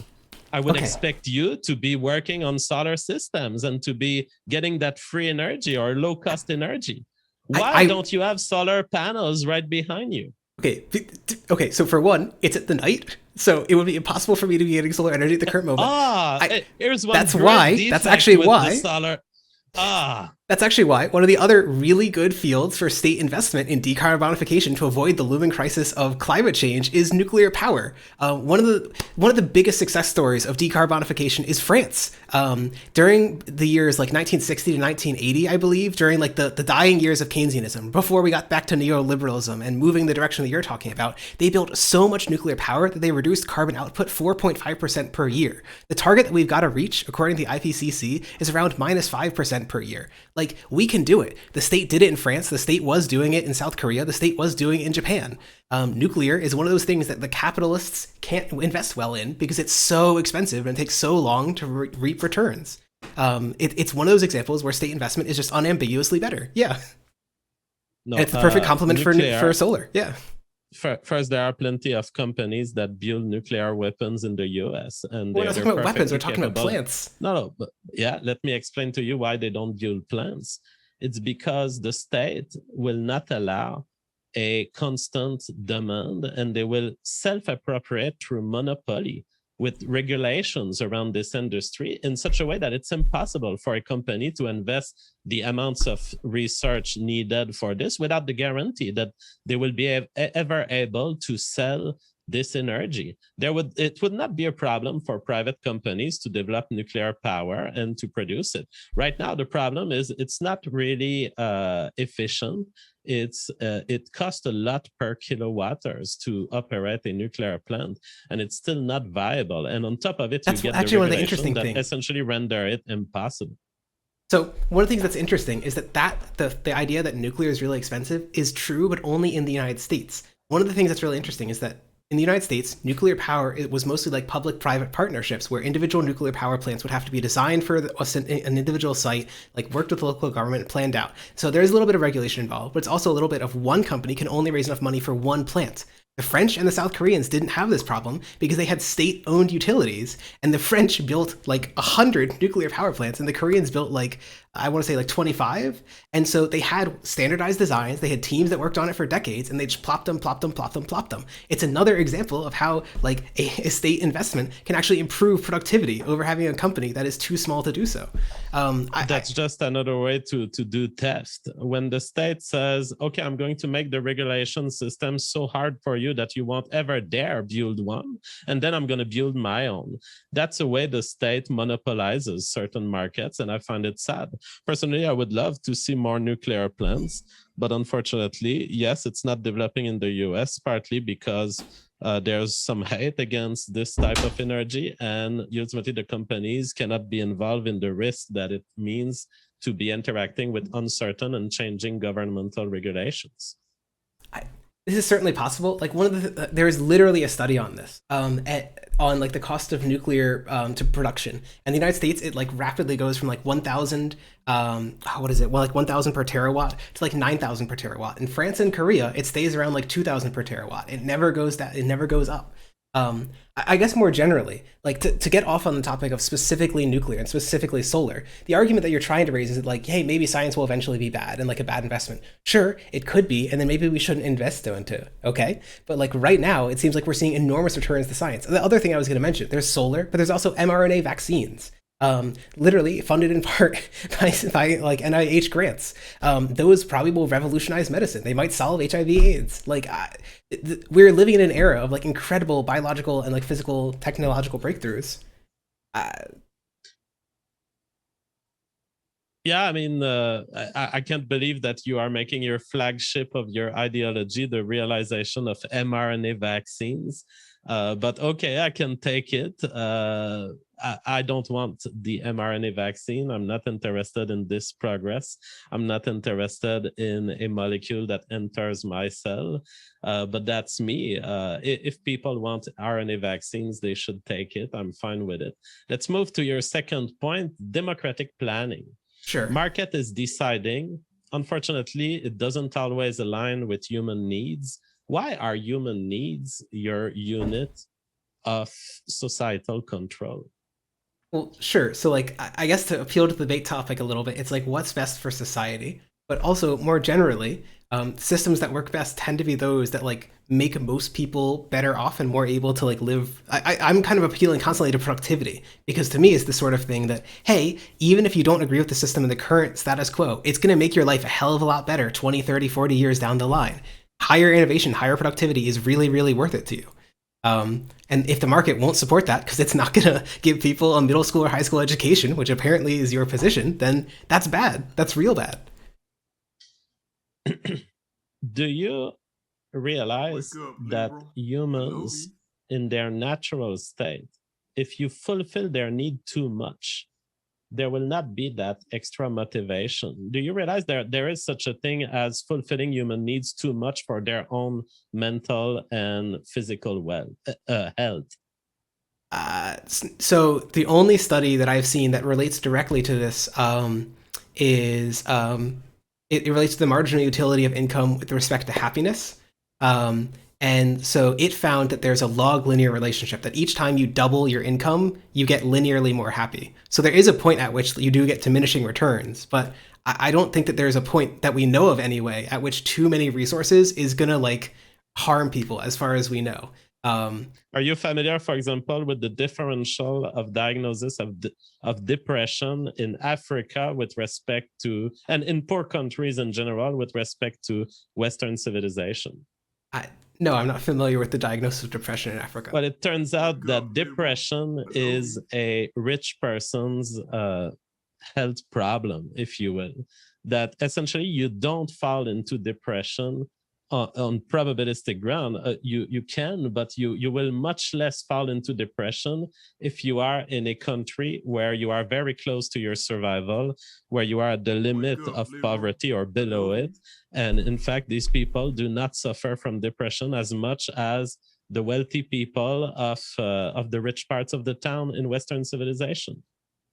I would expect you to be working on solar systems and to be getting that free energy or low cost energy. Why don't you have solar panels right behind you? Okay. So for one, it's at the night, so it would be impossible for me to be getting solar energy at the current moment. Here's one. That's actually why one of the other really good fields for state investment in decarbonification to avoid the looming crisis of climate change is nuclear power. One of the biggest success stories of decarbonification is France. During the years like 1960 to 1980, I believe, during like the dying years of Keynesianism, before we got back to neoliberalism and moving the direction that you're talking about, they built so much nuclear power that they reduced carbon output 4.5% per year. The target that we've got to reach, according to the IPCC, is around -5% per year. Like, we can do it. The state did it in France. The state was doing it in South Korea. The state was doing it in Japan. Nuclear is one of those things that the capitalists can't invest well in because it's so expensive and it takes so long to reap returns. It's one of those examples where state investment is just unambiguously better. Yeah. No, and it's the perfect complement for solar. Yeah. First, there are plenty of companies that build nuclear weapons in the US. And we're not talking about weapons, we're talking about plants. No, but yeah, let me explain to you why they don't build plants. It's because the state will not allow a constant demand, and they will self-appropriate through monopoly with regulations around this industry in such a way that it's impossible for a company to invest the amounts of research needed for this without the guarantee that they will be ever able to sell this energy. It would not be a problem for private companies to develop nuclear power and to produce it. Right now, the problem is it's not really efficient. It costs a lot per kilowatt-hours to operate a nuclear plant, and it's still not viable. And on top of it, you get the regulations that essentially render it impossible. So one of the things that's interesting is that the idea that nuclear is really expensive is true, but only in the United States. One of the things that's really interesting is that in the United States, nuclear power, it was mostly like public-private partnerships where individual nuclear power plants would have to be designed for an individual site, like worked with the local government and planned out. So there's a little bit of regulation involved, but it's also a little bit of one company can only raise enough money for one plant. The French and the South Koreans didn't have this problem because they had state-owned utilities, and the French built like 100 nuclear power plants, and the Koreans built like I want to say like 25. And so they had standardized designs. They had teams that worked on it for decades, and they just plopped them. It's another example of how like a state investment can actually improve productivity over having a company that is too small to do so. That's just another way to do theft. When the state says, okay, I'm going to make the regulation system so hard for you that you won't ever dare build one, and then I'm going to build my own. That's a way the state monopolizes certain markets, and I find it sad. Personally, I would love to see more nuclear plants, but unfortunately, yes, it's not developing in the US, partly because there's some hate against this type of energy, and ultimately the companies cannot be involved in the risk that it means to be interacting with uncertain and changing governmental regulations. This is certainly possible. Like there is literally a study on this, on like the cost of nuclear to production. And the United States, it like rapidly goes from like 1,000, what is it? Well, like 1,000 per terawatt to like 9,000 per terawatt. In France and Korea, it stays around like 2,000 per terawatt. It never goes down. It never goes up. I guess more generally, like to get off on the topic of specifically nuclear and specifically solar, the argument that you're trying to raise is that like, hey, maybe science will eventually be bad and like a bad investment. Sure, it could be, and then maybe we shouldn't invest into it, okay? But like right now, it seems like we're seeing enormous returns to science. The other thing I was going to mention, there's solar, but there's also mRNA vaccines. Literally funded in part by like NIH grants. Those probably will revolutionize medicine. They might solve HIV/AIDS. Like we're living in an era of like incredible biological and like physical technological breakthroughs. Yeah, I mean, I can't believe that you are making your flagship of your ideology the realization of mRNA vaccines. But okay, I can take it. I don't want the mRNA vaccine. I'm not interested in this progress. I'm not interested in a molecule that enters my cell. But that's me. If people want RNA vaccines, they should take it. I'm fine with it. Let's move to your second point, democratic planning. Sure. Market is deciding. Unfortunately, it doesn't always align with human needs. Why are human needs your unit of societal control? Well, sure. So like, I guess to appeal to the debate topic a little bit, it's like what's best for society, but also more generally, systems that work best tend to be those that like make most people better off and more able to like live. I'm kind of appealing constantly to productivity, because to me it's the sort of thing that, hey, even if you don't agree with the system in the current status quo, it's going to make your life a hell of a lot better 20, 30, 40 years down the line. Higher innovation, higher productivity is really, really worth it to you. And if the market won't support that because it's not going to give people a middle school or high school education, which apparently is your position, then that's bad. That's real bad. Do you realize that humans in their natural state, if you fulfill their need too much, there will not be that extra motivation? Do you realize there is such a thing as fulfilling human needs too much for their own mental and physical health? So the only study that I've seen that relates directly to this is it relates to the marginal utility of income with respect to happiness. And so it found that there's a log linear relationship, that each time you double your income, you get linearly more happy. So there is a point at which you do get diminishing returns, but I don't think that there's a point that we know of anyway at which too many resources is going to like harm people as far as we know. Are you familiar, for example, with the differential of diagnosis of depression in Africa with respect to, and in poor countries in general, with respect to Western civilization? No, I'm not familiar with the diagnosis of depression in Africa. But it turns out that depression is a rich person's health problem, if you will. That essentially you don't fall into depression on probabilistic ground. You can, but you will much less fall into depression if you are in a country where you are very close to your survival, where you are at the limit of poverty or below it. And in fact, these people do not suffer from depression as much as the wealthy people of the rich parts of the town in Western civilization.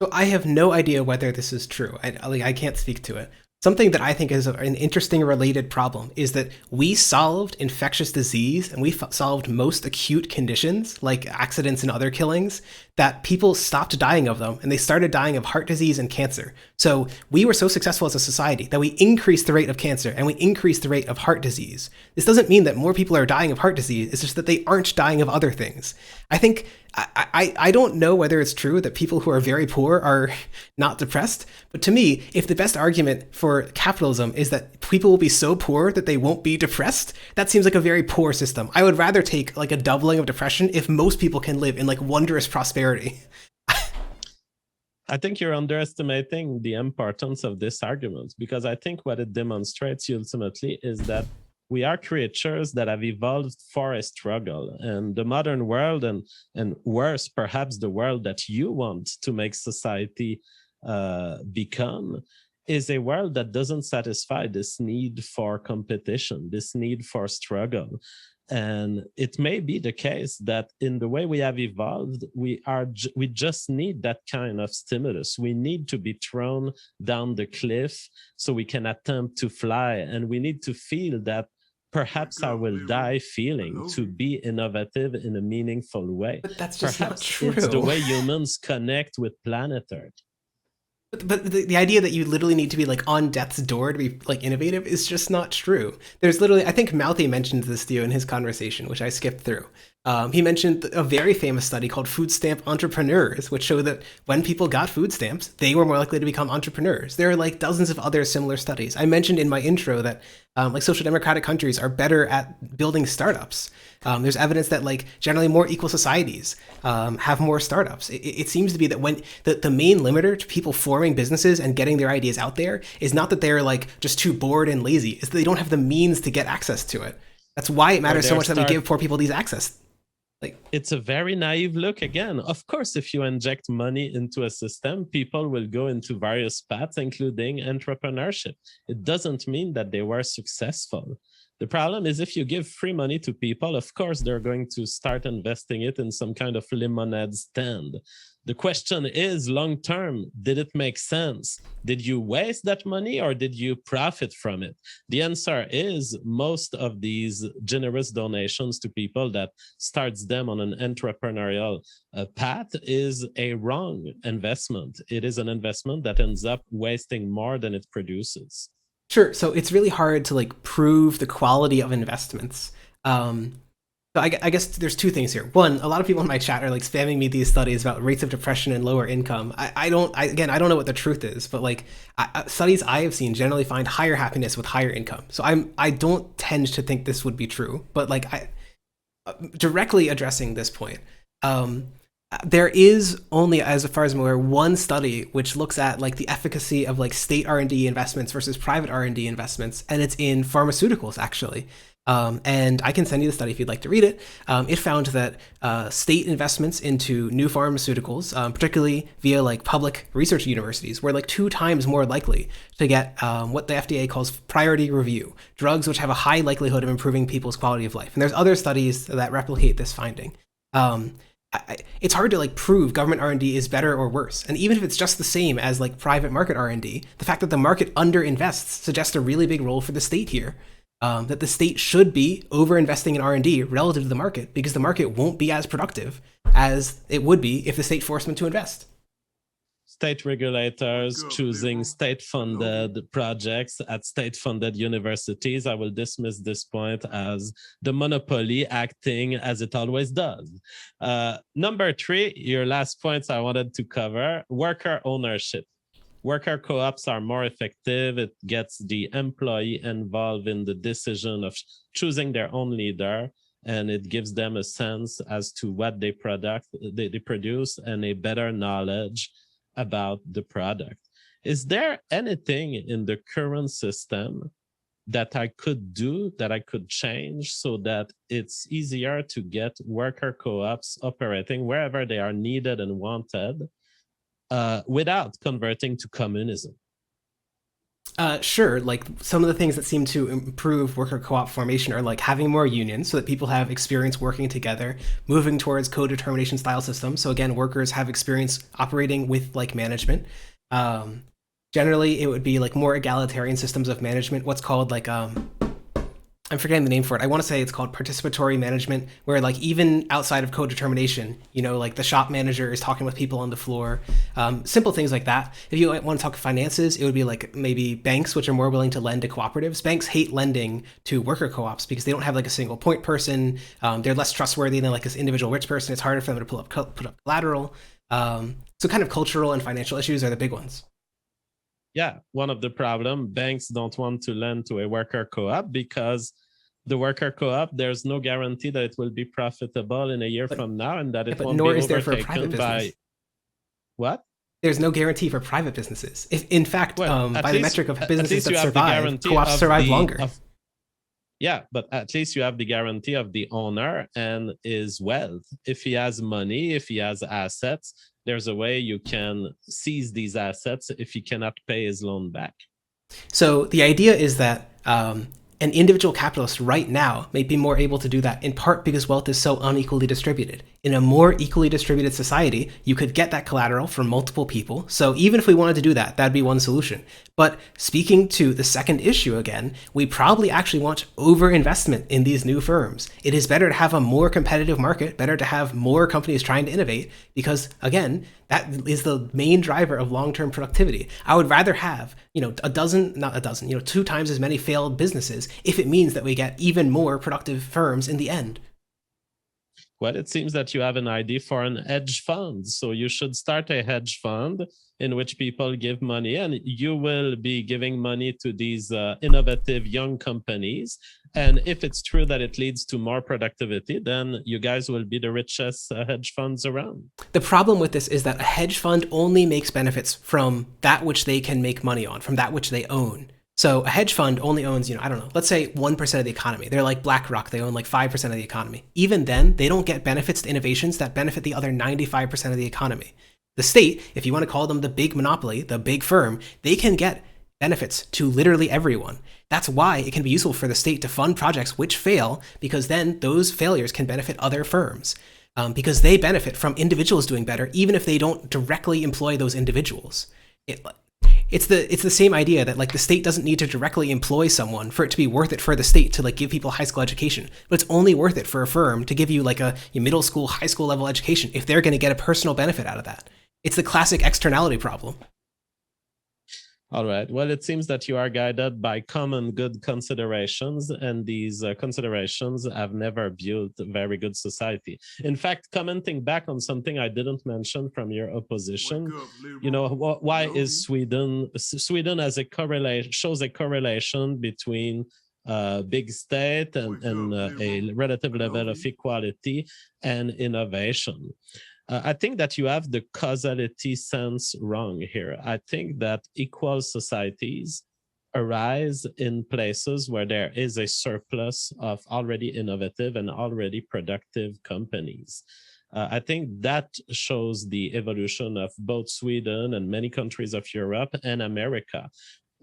So I have no idea whether this is true. I can't speak to it. Something that I think is an interesting related problem is that we solved infectious disease and we solved most acute conditions like accidents and other killings that people stopped dying of them and they started dying of heart disease and cancer. So we were so successful as a society that we increased the rate of cancer and we increased the rate of heart disease. This doesn't mean that more people are dying of heart disease. It's just that they aren't dying of other things. I think I don't know whether it's true that people who are very poor are not depressed, but to me, if the best argument for capitalism is that people will be so poor that they won't be depressed, that seems like a very poor system. I would rather take like a doubling of depression if most people can live in like wondrous prosperity. I think you're underestimating the importance of this argument, because I think what it demonstrates ultimately is that we are creatures that have evolved for a struggle, and the modern world, and worse, perhaps the world that you want to make society become, is a world that doesn't satisfy this need for competition, this need for struggle. And it may be the case that in the way we have evolved, we just need that kind of stimulus. We need to be thrown down the cliff so we can attempt to fly, and we need to feel that perhaps I will die feeling, to be innovative in a meaningful way. But that's just perhaps not true. It's the way humans connect with planet Earth. But the idea that you literally need to be like on death's door to be like innovative is just not true. There's literally, I think Mouthy mentioned this to you in his conversation, which I skipped through. He mentioned a very famous study called Food Stamp Entrepreneurs, which showed that when people got food stamps, they were more likely to become entrepreneurs. There are like dozens of other similar studies. I mentioned in my intro that like social democratic countries are better at building startups. There's evidence that like generally more equal societies have more startups. It seems to be that when the main limiter to people forming businesses and getting their ideas out there is not that they're like just too bored and lazy, it's that they don't have the means to get access to it. That's why it matters so much that we give poor people these access. It's a very naive look again. Of course, if you inject money into a system, people will go into various paths, including entrepreneurship. It doesn't mean that they were successful. The problem is if you give free money to people, of course, they're going to start investing it in some kind of lemonade stand. The question is, long-term, did it make sense? Did you waste that money or did you profit from it? The answer is most of these generous donations to people that starts them on an entrepreneurial path is a wrong investment. It is an investment that ends up wasting more than it produces. Sure. So it's really hard to like prove the quality of investments. So I guess there's two things here. One, a lot of people in my chat are like spamming me these studies about rates of depression and lower income. I don't know what the truth is, but like studies I have seen generally find higher happiness with higher income. So I don't tend to think this would be true, but like directly addressing this point, there is only, as far as I'm aware, one study which looks at like the efficacy of like state R&D investments versus private R&D investments, and it's in pharmaceuticals actually. And I can send you the study if you'd like to read it. It found that state investments into new pharmaceuticals, particularly via like public research universities, were like 2 times more likely to get what the FDA calls priority review, drugs which have a high likelihood of improving people's quality of life. And there's other studies that replicate this finding. It's hard to like prove government R&D is better or worse. And even if it's just the same as like private market R&D, the fact that the market underinvests suggests a really big role for the state here. That the state should be over-investing in R&D relative to the market, because the market won't be as productive as it would be if the state forced them to invest. State regulators choosing state-funded projects at state-funded universities. I will dismiss this point as the monopoly acting as it always does. Number 3, your last points I wanted to cover, worker ownership. Worker co-ops are more effective. It gets the employee involved in the decision of choosing their own leader, and it gives them a sense as to what they produce and a better knowledge about the product. Is there anything in the current system that I could do, that I could change so that it's easier to get worker co-ops operating wherever they are needed and wanted, without converting to communism? Sure. Like some of the things that seem to improve worker co-op formation are like having more unions so that people have experience working together, moving towards co-determination style systems. So again, workers have experience operating with like management. Generally, it would be like more egalitarian systems of management, what's called like I'm forgetting the name for it. I want to say it's called participatory management, where like even outside of co-determination, like the shop manager is talking with people on the floor, simple things like that. If you want to talk finances, it would be like maybe banks, which are more willing to lend to cooperatives. Banks hate lending to worker co-ops because they don't have like a single point person. They're less trustworthy than like this individual rich person. It's harder for them to put up collateral. So kind of cultural and financial issues are the big ones. Yeah, one of the problem, banks don't want to lend to a worker co-op because the worker co-op, there's no guarantee that it will be profitable in a year from now, and that it won't nor be is there for a private overtaken by business. What? There's no guarantee for private businesses. If, in fact, by the metric of businesses that survive, the co-ops survive longer. Yeah, but at least you have the guarantee of the owner and his wealth. If he has money, if he has assets, there's a way you can seize these assets if he cannot pay his loan back. So the idea is that an individual capitalist right now may be more able to do that in part because wealth is so unequally distributed. In a more equally distributed society, you could get that collateral from multiple people. So even if we wanted to do that, that'd be one solution. But speaking to the second issue again, we probably actually want overinvestment in these new firms. It is better to have a more competitive market, better to have more companies trying to innovate, because again, that is the main driver of long-term productivity. I would rather have, two times as many failed businesses if it means that we get even more productive firms in the end. Well, it seems that you have an idea for an hedge fund. So you should start a hedge fund in which people give money, and you will be giving money to these innovative young companies. And if it's true that it leads to more productivity, then you guys will be the richest hedge funds around. The problem with this is that a hedge fund only makes benefits from that which they can make money on, from that which they own. So a hedge fund only owns, let's say 1% of the economy. They're like BlackRock. They own like 5% of the economy. Even then, they don't get benefits to innovations that benefit the other 95% of the economy. The state, if you want to call them the big monopoly, the big firm, they can get benefits to literally everyone. That's why it can be useful for the state to fund projects which fail, because then those failures can benefit other firms. Because they benefit from individuals doing better, even if they don't directly employ those individuals. It's the same idea that like the state doesn't need to directly employ someone for it to be worth it for the state to like give people high school education, but it's only worth it for a firm to give you like a middle school, high school level education if they're going to get a personal benefit out of that. It's the classic externality problem. All right. Well, it seems that you are guided by common good considerations, and these considerations have never built a very good society. In fact, commenting back on something I didn't mention from your opposition, why is Sweden has shows a correlation between big state and a relative level of equality and innovation. I think that you have the causality sense wrong here. I think that equal societies arise in places where there is a surplus of already innovative and already productive companies. I think that shows the evolution of both Sweden and many countries of Europe and America.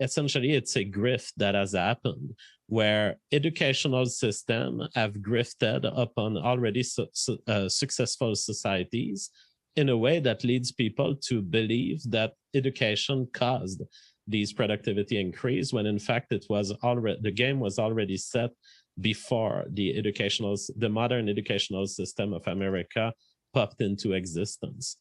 Essentially, it's a grift that has happened where educational systems have grifted upon already successful societies in a way that leads people to believe that education caused these productivity increase, when in fact the game was already set before the modern educational system of America popped into existence.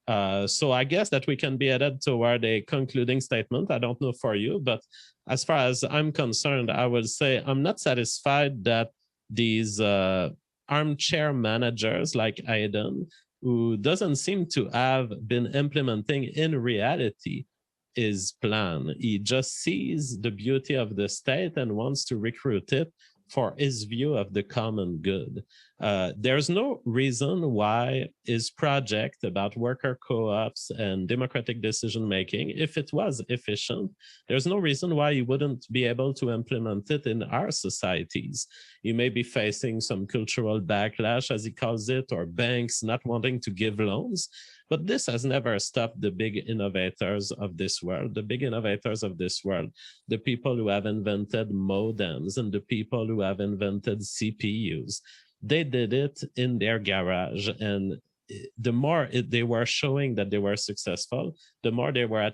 So I guess that we can be headed toward a concluding statement. I don't know for you, but as far as I'm concerned, I will say I'm not satisfied that these armchair managers like Aiden, who doesn't seem to have been implementing in reality his plan. He just sees the beauty of the state and wants to recruit it for his view of the common good. There's no reason why his project about worker co-ops and democratic decision-making, if it was efficient, there's no reason why he wouldn't be able to implement it in our societies. He may be facing some cultural backlash, as he calls it, or banks not wanting to give loans, but this has never stopped the big innovators of this world, the big innovators of this world, the people who have invented modems and the people who have invented CPUs. They did it in their garage, and the more they were showing that they were successful, the more they were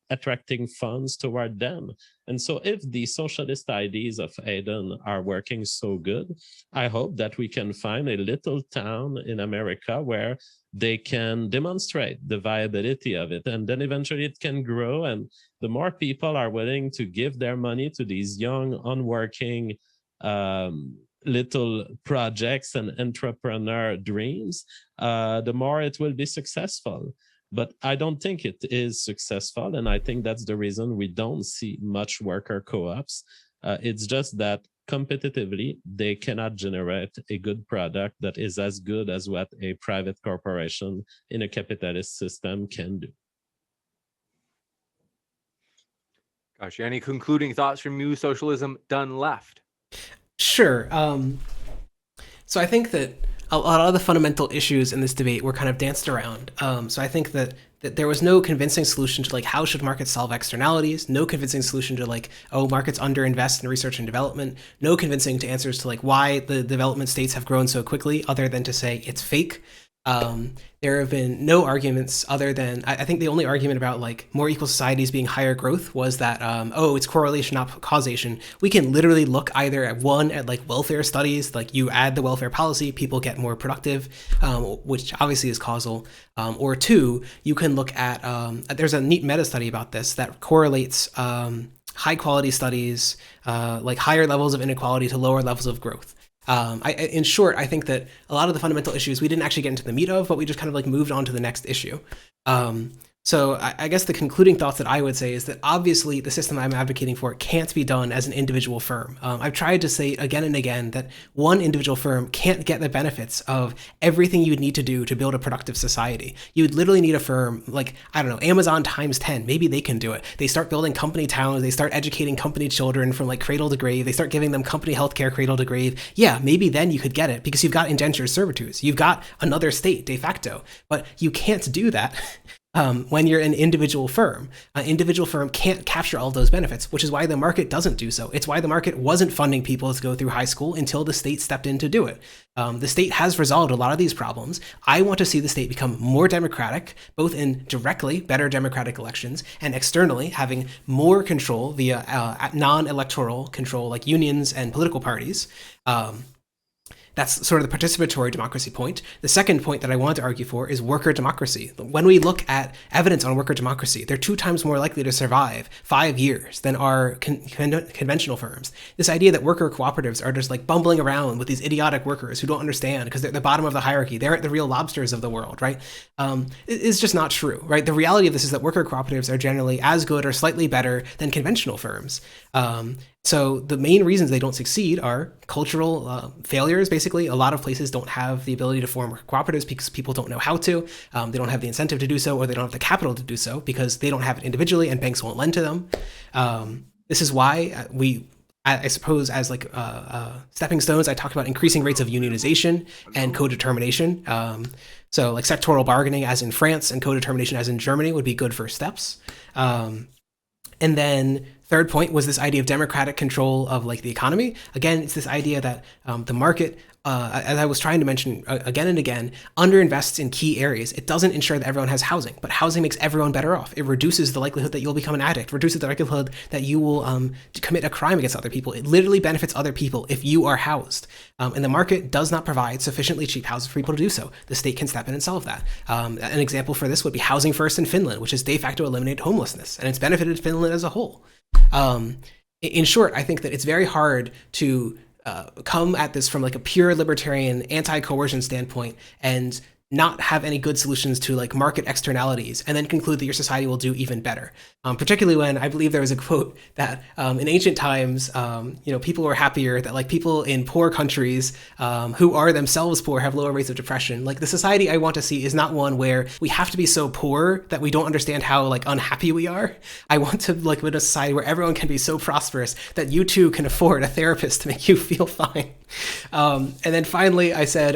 attracting funds toward them. And so if the socialist ideas of Aidan are working so good, I hope that we can find a little town in America where they can demonstrate the viability of it. And then eventually it can grow. And the more people are willing to give their money to these young, unworking little projects and entrepreneur dreams, the more it will be successful. But I don't think it is successful. And I think that's the reason we don't see much worker co-ops. It's just that competitively, they cannot generate a good product that is as good as what a private corporation in a capitalist system can do. Gosh, any concluding thoughts from you, Socialism Done Left? Sure. So I think that a lot of the fundamental issues in this debate were kind of danced around. So I think that there was no convincing solution to like how should markets solve externalities, no convincing solution to like, oh, markets underinvest in research and development, no convincing to answers to like why the development states have grown so quickly other than to say it's fake. There have been no arguments other than, I think the only argument about like more equal societies being higher growth was that, oh, it's correlation, not causation. We can literally look either at like welfare studies, like you add the welfare policy, people get more productive, which obviously is causal. Or two, you can look at, there's a neat meta study about this that correlates high quality studies, like higher levels of inequality to lower levels of growth. In short, I think that a lot of the fundamental issues we didn't actually get into the meat of, but we just kind of like moved on to the next issue. So I guess the concluding thoughts that I would say is that obviously the system I'm advocating for can't be done as an individual firm. I've tried to say again and again that one individual firm can't get the benefits of everything you would need to do to build a productive society. You would literally need a firm like, I don't know, Amazon times 10. Maybe they can do it. They start building company towns. They start educating company children from like cradle to grave. They start giving them company healthcare cradle to grave. Yeah, maybe then you could get it because you've got indentured servitudes. You've got another state de facto, but you can't do that when you're an individual firm. An individual firm can't capture all of those benefits, which is why the market doesn't do so. It's why the market wasn't funding people to go through high school until the state stepped in to do it. The state has resolved a lot of these problems. I want to see the state become more democratic, both in directly better democratic elections and externally having more control via non-electoral control like unions and political parties. That's sort of the participatory democracy point. The second point that I want to argue for is worker democracy. When we look at evidence on worker democracy, they're 2 times more likely to survive 5 years than our conventional firms. This idea that worker cooperatives are just like bumbling around with these idiotic workers who don't understand because they're at the bottom of the hierarchy, they're at the real lobsters of the world, right? It's just not true, right? The reality of this is that worker cooperatives are generally as good or slightly better than conventional firms. So the main reasons they don't succeed are cultural failures, basically. A lot of places don't have the ability to form cooperatives because people don't know how to. They don't have the incentive to do so, or they don't have the capital to do so because they don't have it individually and banks won't lend to them. This is why I suppose as like stepping stones, I talked about increasing rates of unionization and co-determination. So like sectoral bargaining as in France and co-determination as in Germany would be good first steps. And then third point was this idea of democratic control of like the economy. Again, it's this idea that the market, as I was trying to mention again and again, underinvests in key areas. It doesn't ensure that everyone has housing, but housing makes everyone better off. It reduces the likelihood that you'll become an addict, reduces the likelihood that you will commit a crime against other people. It literally benefits other people if you are housed. And the market does not provide sufficiently cheap houses for people to do so. The state can step in and solve that. An example for this would be Housing First in Finland, which has de facto eliminated homelessness, and it's benefited Finland as a whole. In short, I think that it's very hard to come at this from like a pure libertarian anti-coercion standpoint and not have any good solutions to like market externalities and then conclude that your society will do even better. Particularly when I believe there was a quote that in ancient times, people were happier, that like people in poor countries who are themselves poor have lower rates of depression. Like the society I want to see is not one where we have to be so poor that we don't understand how like unhappy we are. I want to like live in a society where everyone can be so prosperous that you too can afford a therapist to make you feel fine. And then finally I said,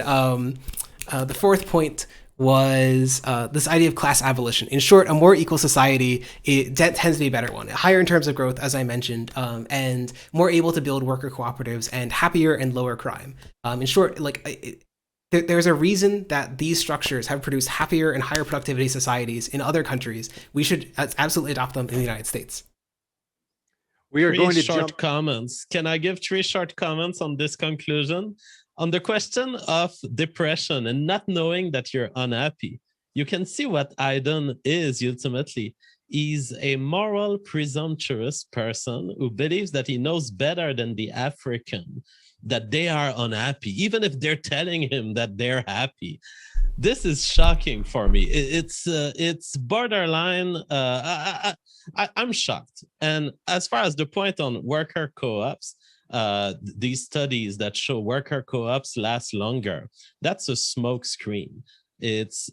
the fourth point was this idea of class abolition. In short, a more equal society tends to be a better one, higher in terms of growth, as I mentioned, and more able to build worker cooperatives and happier and lower crime. In short, There's a reason that these structures have produced happier and higher productivity societies in other countries. We should absolutely adopt them in the United States. We are going to short comments. Can I give 3 short comments on this conclusion? On the question of depression and not knowing that you're unhappy, you can see what Haydn is ultimately. He's a moral, presumptuous person who believes that he knows better than the African, that they are unhappy, even if they're telling him that they're happy. This is shocking for me. It's borderline. I'm shocked. And as far as the point on worker co-ops, these studies that show worker co-ops last longer, that's a smoke screen. It's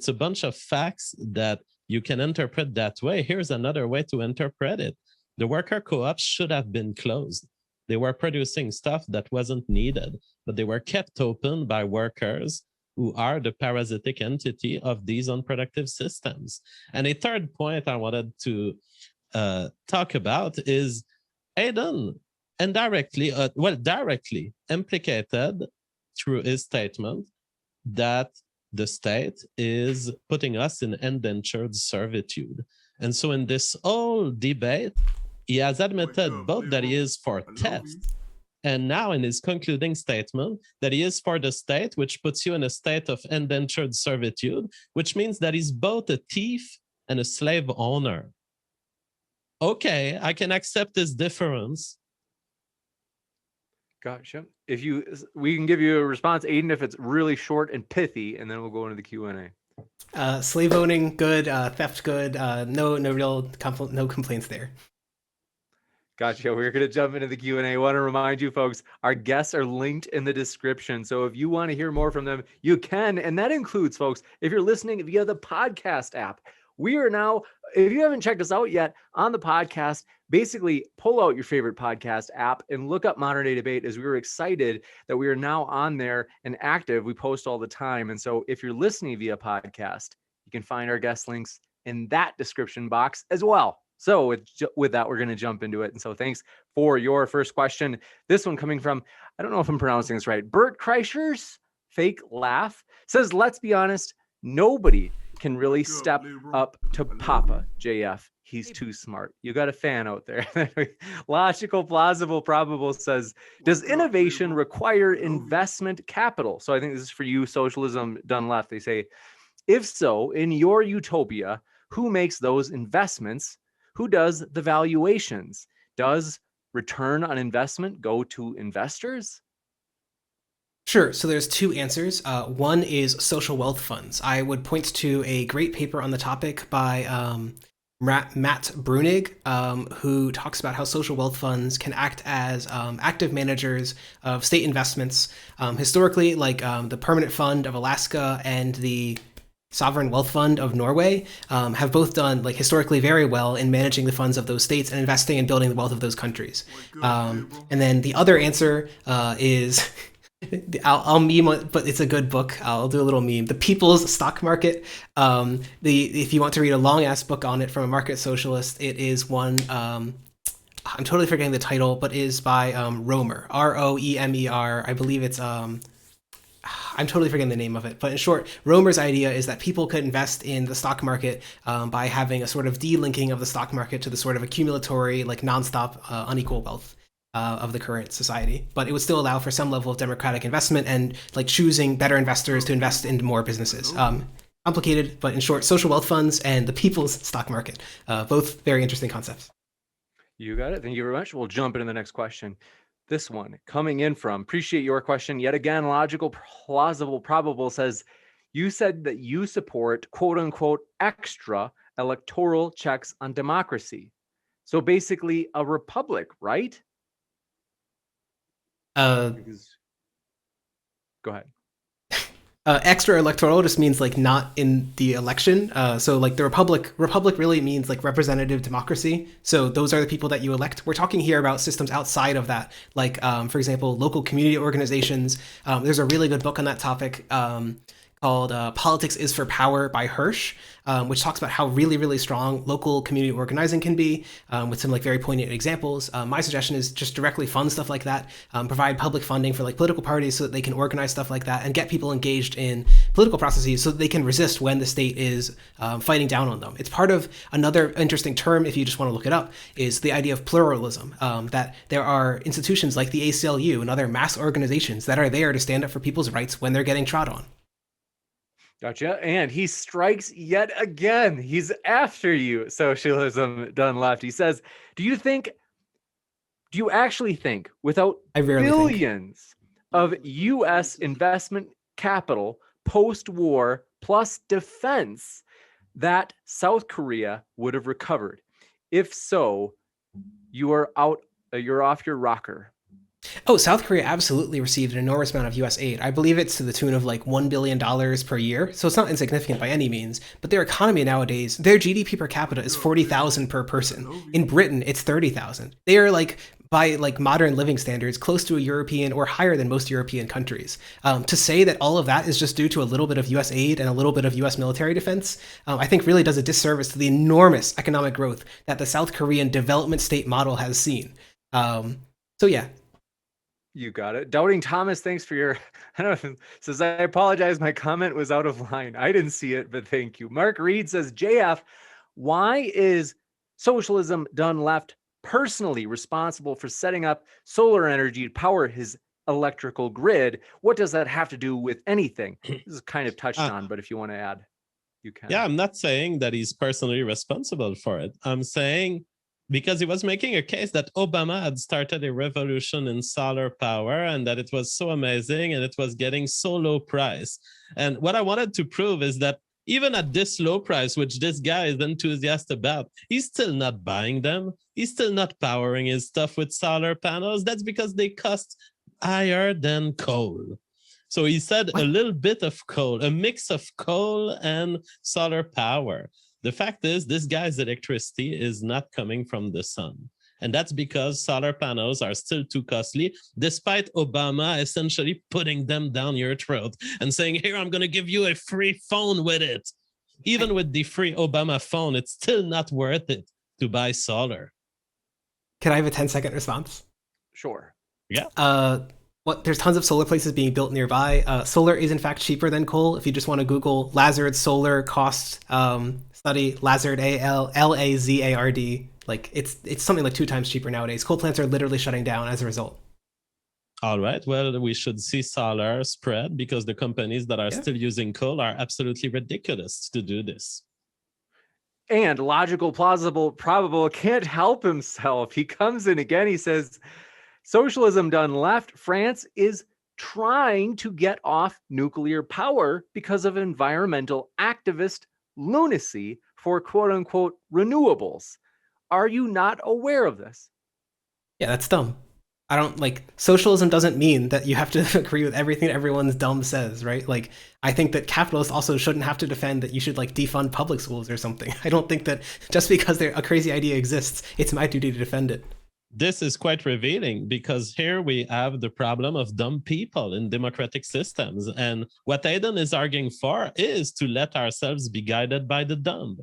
a bunch of facts that you can interpret that way. Here's another way to interpret it. The worker co-ops should have been closed. They were producing stuff that wasn't needed, but they were kept open by workers who are the parasitic entity of these unproductive systems. And a third point I wanted to talk about is Haydn indirectly, directly implicated through his statement that the state is putting us in indentured servitude. And so in this whole debate, he has admitted both that he is for theft, and now in his concluding statement that he is for the state, which puts you in a state of indentured servitude, which means that he's both a thief and a slave owner. Okay, I can accept this difference. Gotcha. We can give you a response, Aiden, if it's really short and pithy, and then we'll go into the Q&A. Slave owning, good. Theft, good. No complaints there. Gotcha. We're going to jump into the Q&A. I want to remind you folks, our guests are linked in the description. So if you want to hear more from them, you can. And that includes, folks, if you're listening via the podcast app, we are now, if you haven't checked us out yet on the podcast, basically pull out your favorite podcast app and look up Modern Day Debate, as we were excited that we are now on there and active. We post all the time. And so if you're listening via podcast, you can find our guest links in that description box as well. So with that, we're going to jump into it. And so thanks for your first question. This one coming from, I don't know if I'm pronouncing this right, Bert Kreischer's Fake Laugh says, let's be honest, nobody can really step up to Papa JF. He's too smart. You got a fan out there. Logical, plausible, probable says, does innovation require investment capital? So I think this is for you, Socialism Done Left. They say, if so, in your utopia, who makes those investments? Who does the valuations? Does return on investment go to investors? Sure. So there's 2 answers. One is social wealth funds. I would point to a great paper on the topic by Matt Brunig, who talks about how social wealth funds can act as active managers of state investments. Historically, like the Permanent Fund of Alaska and the Sovereign Wealth Fund of Norway have both done, like, historically very well in managing the funds of those states and investing and building the wealth of those countries. And then the other answer is, I'll meme, but it's a good book. I'll do a little meme. The People's Stock Market. If you want to read a long ass book on it from a market socialist, it is one. I'm totally forgetting the title, but is by Roemer, Roemer. I believe it's I'm totally forgetting the name of it, but in short, Roemer's idea is that people could invest in the stock market by having a sort of delinking of the stock market to the sort of accumulatory, like nonstop, unequal wealth of the current society. But it would still allow for some level of democratic investment and like choosing better investors to invest into more businesses. Complicated, but in short, social wealth funds and the people's stock market, both very interesting concepts. You got it. Thank you very much. We'll jump into the next question. This one coming in from, appreciate your question. Yet again, logical, plausible, probable says, you said that you support quote unquote extra electoral checks on democracy. So basically a republic, right? Go ahead. Extra electoral just means like not in the election. So like the republic really means like representative democracy. So those are the people that you elect. We're talking here about systems outside of that, like for example, local community organizations. There's a really good book on that topic called Politics is for Power by Hirsch, which talks about how really, really strong local community organizing can be, with some like very poignant examples. My suggestion is just directly fund stuff like that, provide public funding for like political parties so that they can organize stuff like that and get people engaged in political processes so that they can resist when the state is fighting down on them. It's part of another interesting term, if you just want to look it up, is the idea of pluralism, that there are institutions like the ACLU and other mass organizations that are there to stand up for people's rights when they're getting trod on. Gotcha. And he strikes yet again. He's after you, Socialism Done Left. He says, do you actually think without billions of US investment capital post-war plus defense that South Korea would have recovered? If so, you're off your rocker. Oh, South Korea absolutely received an enormous amount of US aid. I believe it's to the tune of like $1 billion per year. So it's not insignificant by any means, but their economy nowadays, their GDP per capita is 40,000 per person. In Britain, it's 30,000. They are like, by like modern living standards, close to a European or higher than most European countries. To say that all of that is just due to a little bit of US aid and a little bit of US military defense, I think really does a disservice to the enormous economic growth that the South Korean development state model has seen. So yeah. You got it. Doubting Thomas, thanks for your, I don't know, says, I apologize, my comment was out of line. I didn't see it, but thank you. Mark Reed says, JF, why is Socialism Done Left personally responsible for setting up solar energy to power his electrical grid? What does that have to do with anything? This is kind of touched on, but if you want to add, you can. Yeah, I'm not saying that he's personally responsible for it. I'm saying because he was making a case that Obama had started a revolution in solar power and that it was so amazing and it was getting so low price. And what I wanted to prove is that even at this low price, which this guy is enthusiastic about, he's still not buying them. He's still not powering his stuff with solar panels. That's because they cost higher than coal. So he said a little bit of coal, a mix of coal and solar power. The fact is, this guy's electricity is not coming from the sun. And that's because solar panels are still too costly, despite Obama essentially putting them down your throat and saying, here, I'm going to give you a free phone with it. Even with the free Obama phone, it's still not worth it to buy solar. Can I have a 10-second response? Sure. Yeah. There's tons of solar places being built nearby. Solar is in fact cheaper than coal. If you just want to Google Lazard solar cost study, Lazard, Lazard, like it's something like 2 times cheaper nowadays. Coal plants are literally shutting down as a result. All right. Well, we should see solar spread because the companies that are still using coal are absolutely ridiculous to do this. And logical, plausible, probable can't help himself. He comes in again. He says, Socialism Done Left, France is trying to get off nuclear power because of environmental activist lunacy for quote unquote renewables. Are you not aware of this? Yeah, that's dumb. I don't like socialism doesn't mean that you have to agree with everything everyone's dumb says, right? Like, I think that capitalists also shouldn't have to defend that you should like defund public schools or something. I don't think that just because a crazy idea exists, it's my duty to defend it. This is quite revealing because here we have the problem of dumb people in democratic systems. And what Aidan is arguing for is to let ourselves be guided by the dumb.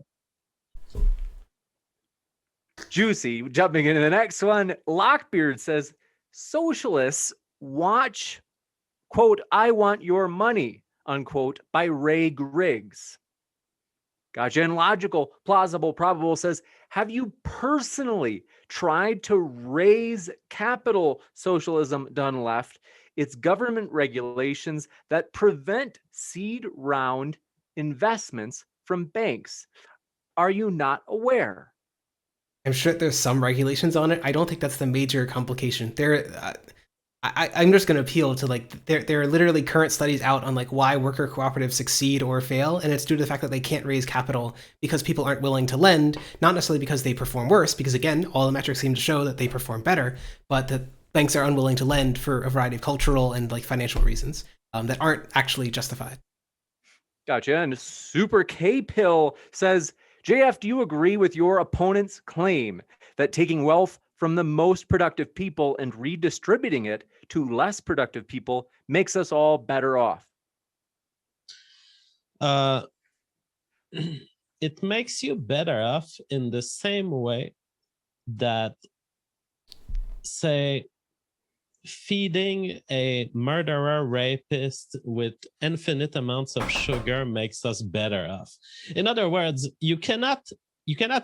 Juicy. Jumping into the next one, Lockbeard says, socialists watch, quote, I Want Your Money, unquote, by Ray Griggs. Gotcha. And logical, plausible, probable says, have you personally tried to raise capital? Socialism Done Left? It's government regulations that prevent seed round investments from banks. Are you not aware? I'm sure there's some regulations on it. I don't think that's the major complication. I'm just going to appeal to like there are literally current studies out on like why worker cooperatives succeed or fail, and it's due to the fact that they can't raise capital because people aren't willing to lend, not necessarily because they perform worse, because again, all the metrics seem to show that they perform better, but that banks are unwilling to lend for a variety of cultural and like financial reasons that aren't actually justified. Gotcha. And Super K Pill says, JF, do you agree with your opponent's claim that taking wealth from the most productive people and redistributing it to less productive people makes us all better off? Uh, it makes you better off in the same way that, say, feeding a murderer rapist with infinite amounts of sugar makes us better off. In other words, you cannot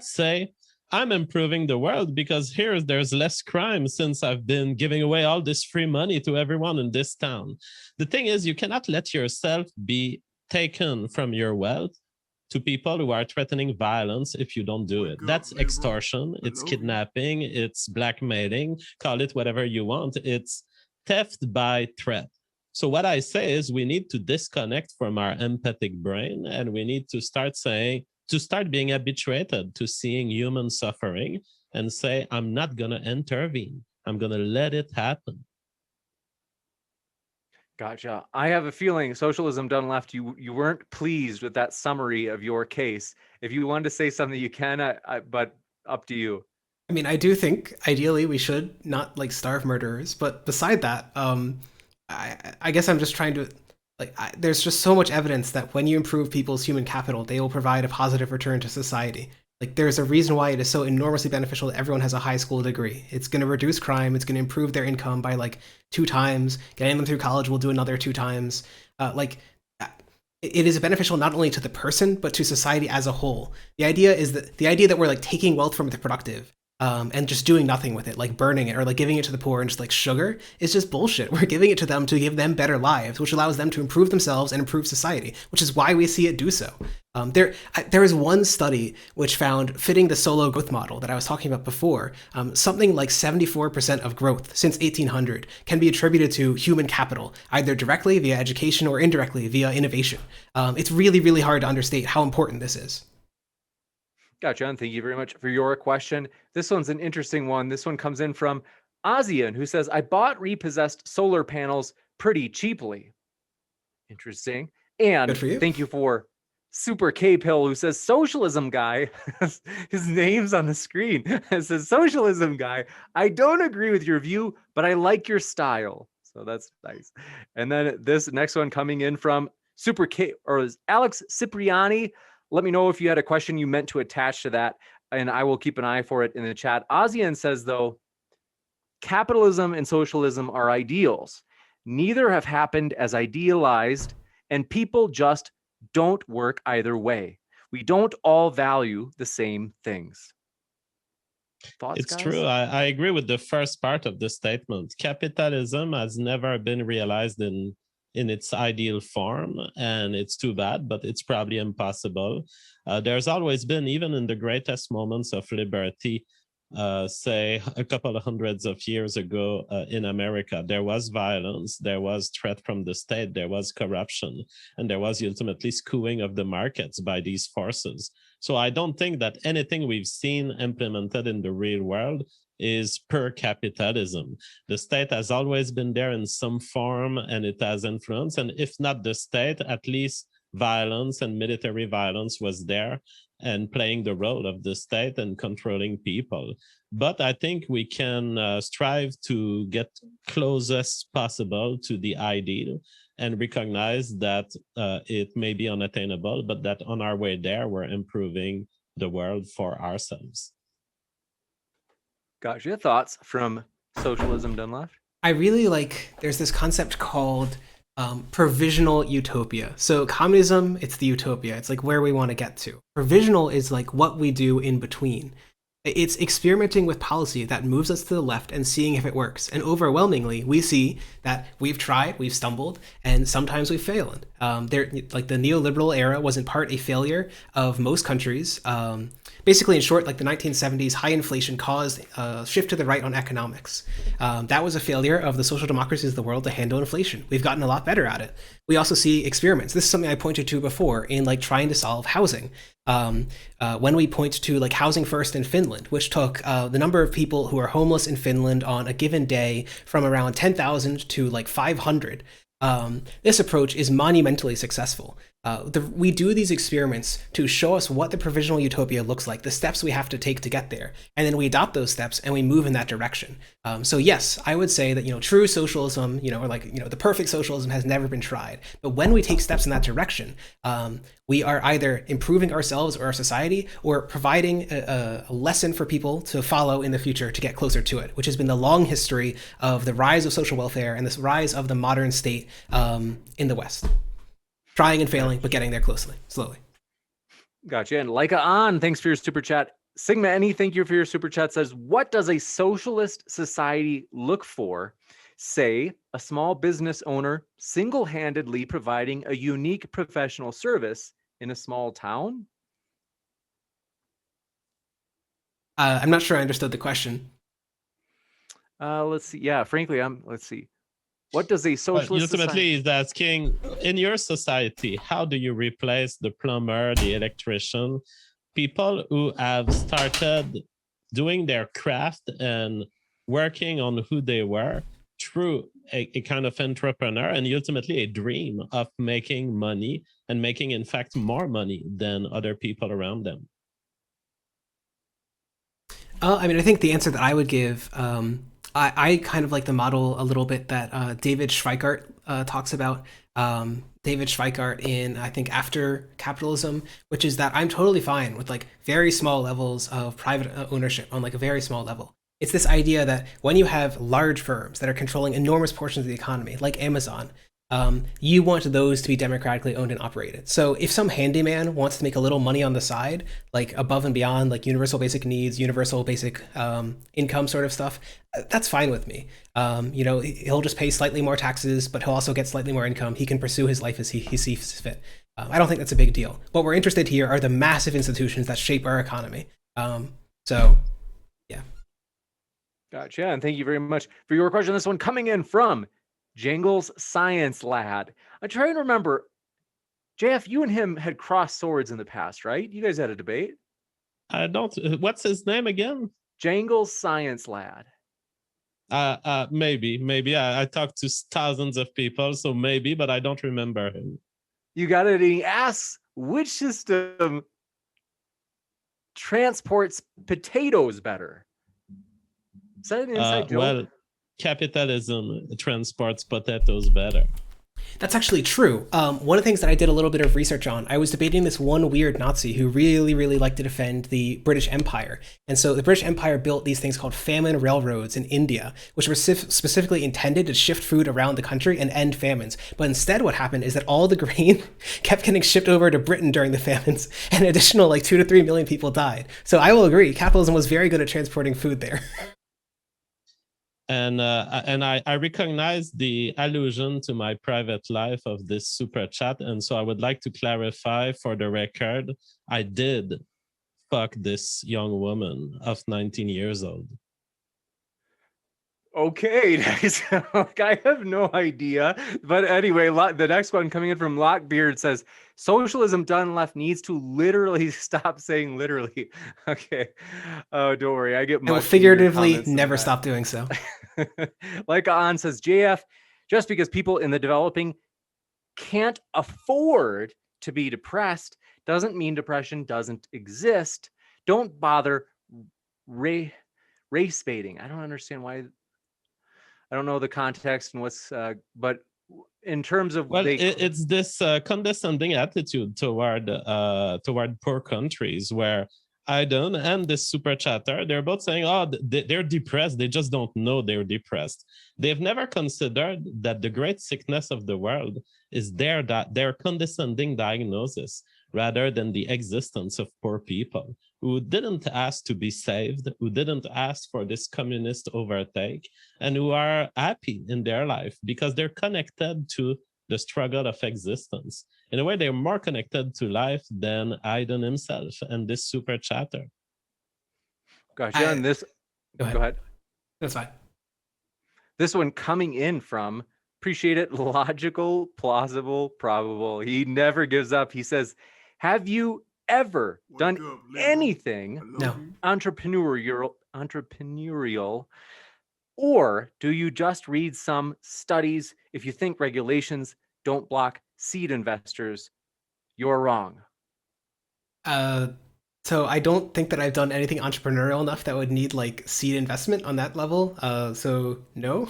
say, I'm improving the world because here there's less crime since I've been giving away all this free money to everyone in this town. The thing is, you cannot let yourself be taken from your wealth to people who are threatening violence if you don't do it. That's extortion, it's kidnapping, it's blackmailing, call it whatever you want. It's theft by threat. So what I say is we need to disconnect from our empathic brain, and we need to start being habituated to seeing human suffering and say, I'm not gonna intervene. I'm gonna let it happen. Gotcha. I have a feeling Socialism Done Left, you weren't pleased with that summary of your case. If you wanted to say something, you can, but up to you. I mean, I do think ideally we should not like starve murderers, but beside that, I guess I'm just trying to there's just so much evidence that when you improve people's human capital, they will provide a positive return to society. Like, there's a reason why it is so enormously beneficial that everyone has a high school degree. It's going to reduce crime. It's going to improve their income by like 2 times. Getting them through college will do another 2 times. It is beneficial not only to the person, but to society as a whole. The idea that we're like taking wealth from the productive and just doing nothing with it, like burning it or like giving it to the poor and just like sugar, is just bullshit. We're giving it to them to give them better lives, which allows them to improve themselves and improve society, which is why we see it do so. There is one study which found, fitting the solo growth model that I was talking about before, something like 74% of growth since 1800 can be attributed to human capital, either directly via education or indirectly via innovation. It's really, really hard to understate how important this is. Gotcha, and thank you very much for your question. This one's an interesting one. This one comes in from Ozian, who says, I bought repossessed solar panels pretty cheaply. Interesting. And thank you for Super K-Pill, who says, Socialism Guy, his name's on the screen. It says, Socialism Guy, I don't agree with your view, but I like your style. So that's nice. And then this next one coming in from Super K, or Alex Cipriani. Let me know if you had a question you meant to attach to that, and I will keep an eye for it in the chat. Ozian says, though, capitalism and socialism are ideals. Neither have happened as idealized, and people just don't work either way. We don't all value the same things. Thoughts, it's guys? true. I agree with the first part of the statement. Capitalism has never been realized in its ideal form, and it's too bad, but it's probably impossible. There's always been, even in the greatest moments of liberty, say a couple of hundreds of years ago in America, there was violence, there was threat from the state, there was corruption, and there was ultimately skewing of the markets by these forces. So I don't think that anything we've seen implemented in the real world is per capitalism. The state has always been there in some form, and it has influence. And if not the state, at least violence and military violence was there and playing the role of the state and controlling people. But I think we can strive to get closest possible to the ideal and recognize that it may be unattainable, but that on our way there, we're improving the world for ourselves. Gotcha. Thoughts from Socialism Done Left? I really like, there's this concept called provisional utopia. So communism, it's the utopia. It's like where we want to get to. Provisional is like what we do in between. It's experimenting with policy that moves us to the left and seeing if it works. And overwhelmingly, we see that we've tried, we've stumbled, and sometimes we've failed. Like the neoliberal era was in part a failure of most countries. Basically, in short, like the 1970s, high inflation caused a shift to the right on economics. That was a failure of the social democracies of the world to handle inflation. We've gotten a lot better at it. We also see experiments. This is something I pointed to before in like trying to solve housing. When we point to like Housing First in Finland, which took the number of people who are homeless in Finland on a given day from around 10,000 to like 500. This approach is monumentally successful. We do these experiments to show us what the provisional utopia looks like, the steps we have to take to get there, and then we adopt those steps and we move in that direction. So yes, I would say that true socialism, or the perfect socialism has never been tried. But when we take steps in that direction, we are either improving ourselves or our society, or providing a lesson for people to follow in the future to get closer to it, which has been the long history of the rise of social welfare and this rise of the modern state in the West. Trying and failing, but getting there slowly. Gotcha. And Leica on, thanks for your super chat. Sigma Any, thank you for your super chat, says, what does a socialist society look for? Say, a small business owner single-handedly providing a unique professional service in a small town? I'm not sure I understood the question. Let's see. Yeah, frankly, let's see. What does a socialist ultimately is asking, in your society, how do you replace the plumber, the electrician, people who have started doing their craft and working on who they were through a kind of entrepreneur and ultimately a dream of making money and making, in fact, more money than other people around them? I think the answer that I would give, I kind of like the model a little bit that David Schweikart talks about. David Schweikart in, I think, After Capitalism, which is that I'm totally fine with very small levels of private ownership on a very small level. It's this idea that when you have large firms that are controlling enormous portions of the economy, like Amazon, you want those to be democratically owned and operated. So if some handyman wants to make a little money on the side, above and beyond universal basic needs, universal basic income sort of stuff, that's fine with me. He'll just pay slightly more taxes, but he'll also get slightly more income. He can pursue his life as he sees fit. I don't think that's a big deal. What we're interested here are the massive institutions that shape our economy. Yeah. Gotcha. And thank you very much for your question. This one coming in from Jangles Science Lad. I'm trying to remember, JF, you and him had crossed swords in the past, right? You guys had a debate. I don't. What's his name again? Jangles Science Lad. Maybe. I talked to thousands of people, so maybe, but I don't remember him. You got it. He asks, which system transports potatoes better? Is that an inside joke? Well, capitalism transports potatoes better. That's actually true. One of the things that I did a little bit of research on, I was debating this one weird Nazi who really, really liked to defend the British Empire. And so the British Empire built these things called famine railroads in India, which were specifically intended to shift food around the country and end famines. But instead what happened is that all the grain kept getting shipped over to Britain during the famines, and an additional 2 to 3 million people died. So I will agree, capitalism was very good at transporting food there. And I recognize the allusion to my private life of this super chat, and so I would like to clarify for the record, I did fuck this young woman of 19 years old. Okay, guys. I have no idea. But anyway, the next one coming in from Lockbeard says, socialism done left needs to literally stop saying literally. Okay. Oh, don't worry. I get much. I will figuratively never stop doing so. Like On says, JF, just because people in the developing can't afford to be depressed doesn't mean depression doesn't exist. Don't bother race baiting. I don't understand why. I don't know the context and what's, but in terms of it's this condescending attitude toward poor countries where Aiden and this super chatter, they're both saying, oh, they're depressed. They just don't know they're depressed. They've never considered that the great sickness of the world is their condescending diagnosis rather than the existence of poor people who didn't ask to be saved, who didn't ask for this communist overtake, and who are happy in their life because they're connected to the struggle of existence. In a way, they're more connected to life than Aiden himself and this super chatter. Gotcha. And this, go ahead. That's fine. This one coming in from, appreciate it, logical, plausible, probable. He never gives up. He says, have you ever done anything entrepreneurial Or do you just read some studies? If you think regulations don't block seed investors, you're wrong. So I don't think that I've done anything entrepreneurial enough that would need like seed investment on that level. So no.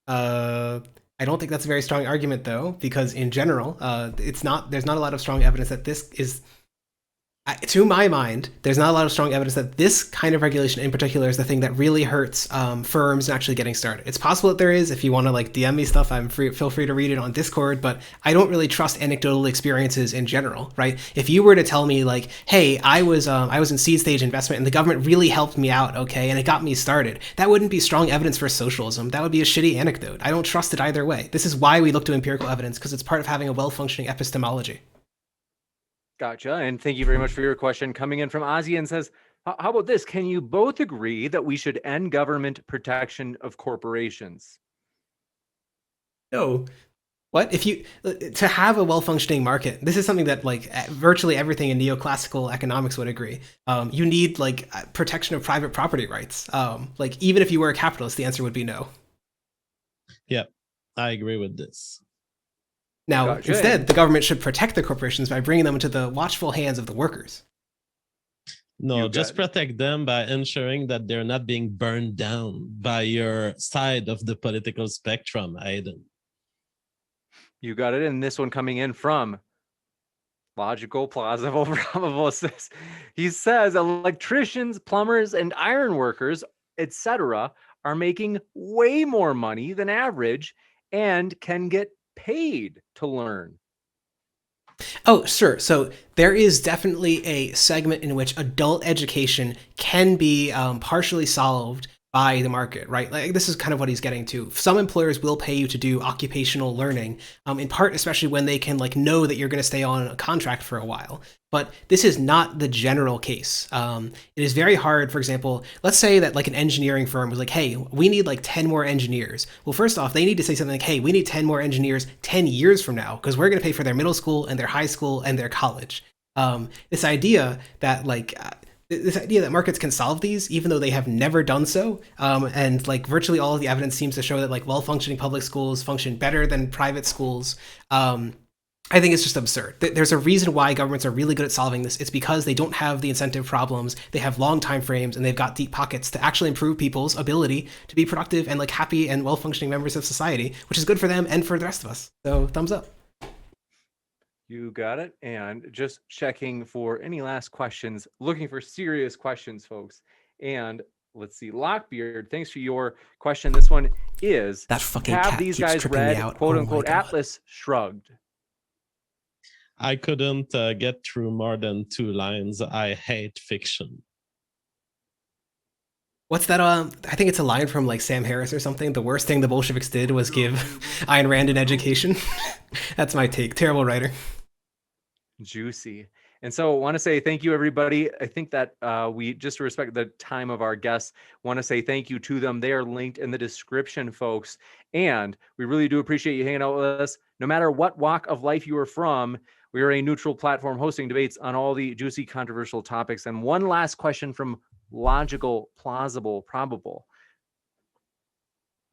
I don't think that's a very strong argument though, because in general, there's not a lot of strong evidence that this is, to my mind, there's not a lot of strong evidence that this kind of regulation in particular is the thing that really hurts firms actually getting started. It's possible that there is. If you want to like DM me stuff, feel free to read it on Discord, but I don't really trust anecdotal experiences in general, right? If you were to tell me like, hey, I was in seed stage investment and the government really helped me out, okay, and it got me started, that wouldn't be strong evidence for socialism. That would be a shitty anecdote. I don't trust it either way. This is why we look to empirical evidence, because it's part of having a well-functioning epistemology. Gotcha. And thank you very much for your question. Coming in from Ozzy and says, how about this? Can you both agree that we should end government protection of corporations? No. What? If you, to have a well-functioning market, this is something that like virtually everything in neoclassical economics would agree. You need like protection of private property rights. Like even if you were a capitalist, the answer would be no. Yeah, I agree with this. Now, Gotcha. Instead, the government should protect the corporations by bringing them into the watchful hands of the workers. No, just protect them by ensuring that they're not being burned down by your side of the political spectrum, Aiden. You got it. And this one coming in from Logical, Plausible, Probable. He says electricians, plumbers, and iron workers, etc., are making way more money than average and can get paid to learn. Oh, sure. So there is definitely a segment in which adult education can be partially solved by the market, right? Like this is kind of what he's getting to. Some employers will pay you to do occupational learning, in part, especially when they can like know that you're going to stay on a contract for a while. But this is not the general case. It is very hard, for example, let's say that like an engineering firm was like, hey, we need like 10 more engineers. Well, first off, they need to say something like, hey, we need 10 more engineers 10 years from now, because we're going to pay for their middle school and their high school and their college. This idea that markets can solve these, even though they have never done so, and like virtually all of the evidence seems to show that like well-functioning public schools function better than private schools. I think it's just absurd. There's a reason why governments are really good at solving this. It's because they don't have the incentive problems, they have long time frames, and they've got deep pockets to actually improve people's ability to be productive and like happy and well-functioning members of society, which is good for them and for the rest of us. So thumbs up. You got it. And just checking for any last questions, looking for serious questions, folks. And let's see, Lockbeard, thanks for your question. This one is, that fucking have cat these keeps guys tripping me read, out. quote Oh unquote, my God. Atlas Shrugged? I couldn't get through more than 2 lines. I hate fiction. What's that? I think it's a line from like Sam Harris or something. The worst thing the Bolsheviks did was give Ayn Rand an education. That's my take. Terrible writer. Juicy. And so I want to say thank you, everybody. I think that we, just to respect the time of our guests, want to say thank you to them. They are linked in the description, folks. And we really do appreciate you hanging out with us. No matter what walk of life you are from, we are a neutral platform hosting debates on all the juicy, controversial topics. And one last question from Logical, Plausible, Probable.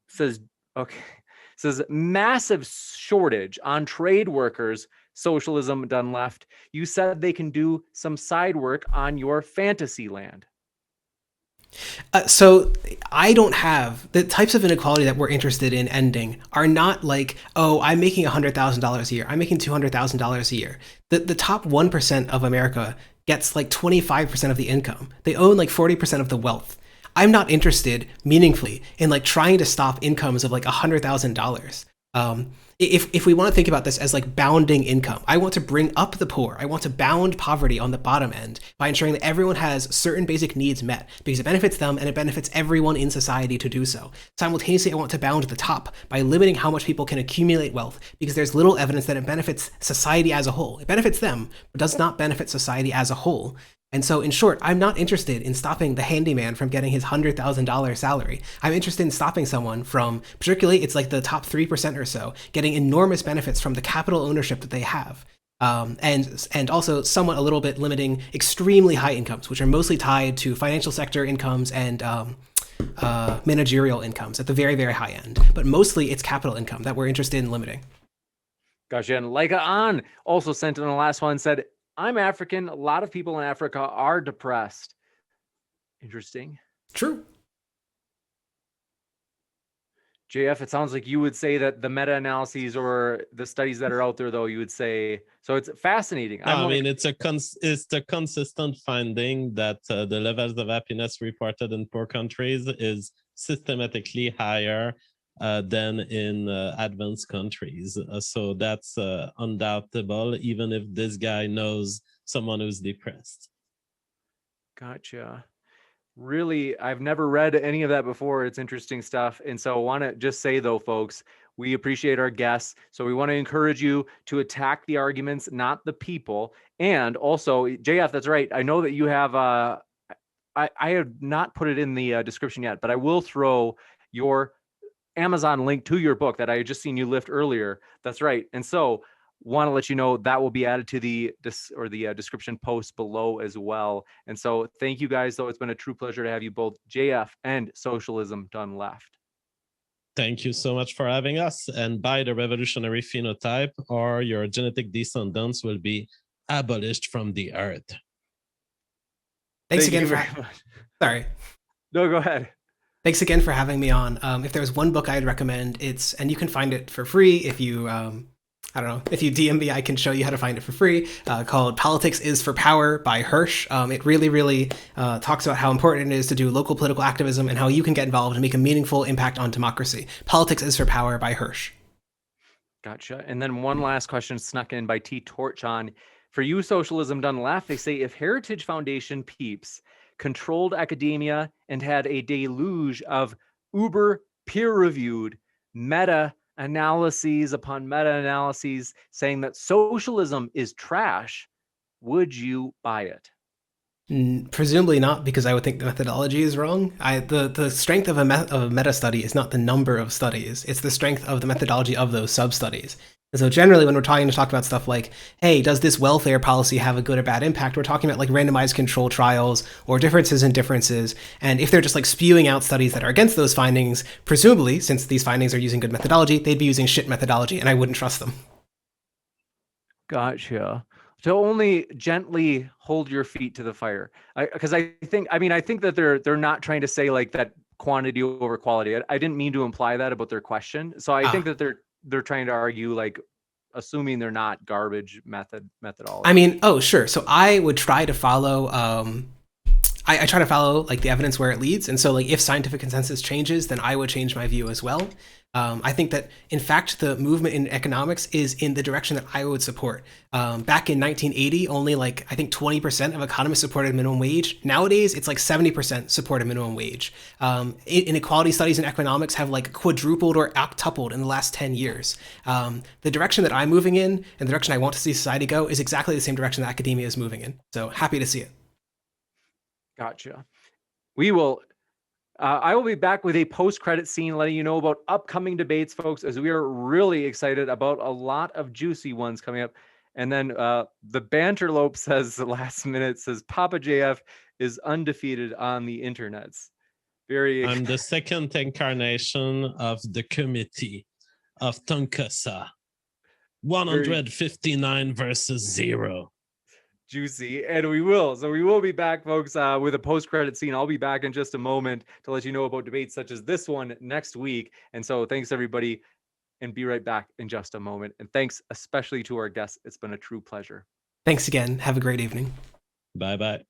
Says massive shortage on trade workers, socialism done left. You said they can do some side work on your fantasy land. So I don't have the types of inequality that we're interested in ending are not like, oh, I'm making $100,000 a year. I'm making $200,000 a year. The top 1% of America gets like 25% of the income. They own like 40% of the wealth. I'm not interested meaningfully in like trying to stop incomes of like $100,000. If we want to think about this as like bounding income, I want to bring up the poor. I want to bound poverty on the bottom end by ensuring that everyone has certain basic needs met, because it benefits them and it benefits everyone in society to do so. Simultaneously, I want to bound the top by limiting how much people can accumulate wealth, because there's little evidence that it benefits society as a whole. It benefits them, but does not benefit society as a whole. And so, in short, I'm not interested in stopping the handyman from getting his $100,000 salary. I'm interested in stopping someone from, particularly it's like the top 3% or so, getting enormous benefits from the capital ownership that they have. And also somewhat a little bit limiting extremely high incomes, which are mostly tied to financial sector incomes and managerial incomes at the very, very high end. But mostly it's capital income that we're interested in limiting. Gotcha. And Leica On also sent in the last one, said, I'm African. A lot of people in Africa are depressed. Interesting. True. JF, it sounds like you would say that the meta-analyses or the studies that are out there, though, you would say, so it's fascinating. No, I mean, it's a consistent finding that the levels of happiness reported in poor countries is systematically higher than in advanced countries. So that's undoubtable, even if this guy knows someone who's depressed. Gotcha. Really, I've never read any of that before. It's interesting stuff. And so I want to just say, though, folks, we appreciate our guests. So we want to encourage you to attack the arguments, not the people. And also, JF, that's right. I know that you have, I have not put it in the description yet, but I will throw your Amazon link to your book that I had just seen you lift earlier. That's right. And so want to let you know that will be added to the description post below as well. And so thank you guys, though. It's been a true pleasure to have you both, JF and Socialism Done Left. Thank you so much for having us. And by the revolutionary phenotype, or your genetic descendants will be abolished from the earth. Thanks Thank again you for very much. Sorry. No, go ahead. Thanks again for having me on. If there's one book I'd recommend, and you can find it for free if you, I don't know, if you DM me, I can show you how to find it for free, called Politics is for Power by Hirsch. It really talks about how important it is to do local political activism and how you can get involved and make a meaningful impact on democracy. Politics is for Power by Hirsch. Gotcha. And then one last question snuck in by T. Torchon. For you, Socialism Done Left, they say, if Heritage Foundation peeps controlled academia and had a deluge of uber peer-reviewed meta-analyses upon meta-analyses saying that socialism is trash, would you buy it? Presumably not, because I would think the methodology is wrong. The strength of a meta study is not the number of studies; it's the strength of the methodology of those sub studies. And so generally, when we're talking about stuff like, hey, does this welfare policy have a good or bad impact? We're talking about like randomized control trials or differences in differences. And if they're just like spewing out studies that are against those findings, presumably, since these findings are using good methodology, they'd be using shit methodology, and I wouldn't trust them. Gotcha. To only gently hold your feet to the fire, because I think that they're not trying to say like that quantity over quality. I didn't mean to imply that about their question. So I think that they're trying to argue like assuming they're not garbage methodology. I mean, oh sure. So I would try to follow. I try to follow like the evidence where it leads, and so like if scientific consensus changes, then I would change my view as well. I think that, in fact, the movement in economics is in the direction that I would support. Back in 1980, only like, I think 20% of economists supported minimum wage. Nowadays, it's like 70% support a minimum wage. Inequality studies in economics have like quadrupled or octupled in the last 10 years. The direction that I'm moving in and the direction I want to see society go is exactly the same direction that academia is moving in. So happy to see it. Gotcha. We will... I will be back with a post-credit scene letting you know about upcoming debates, folks, as we are really excited about a lot of juicy ones coming up. And then the Banterlope says, the last minute says, Papa JF is undefeated on the internets. I'm the second incarnation of the committee of Tonkasa. 159 versus 0. Juicy, and we will be back, folks, with a post-credit scene. I'll be back in just a moment to let you know about debates such as this one next week. And so thanks everybody, and be right back in just a moment. And thanks especially to our guests. It's been a true pleasure. Thanks again. Have a great evening. Bye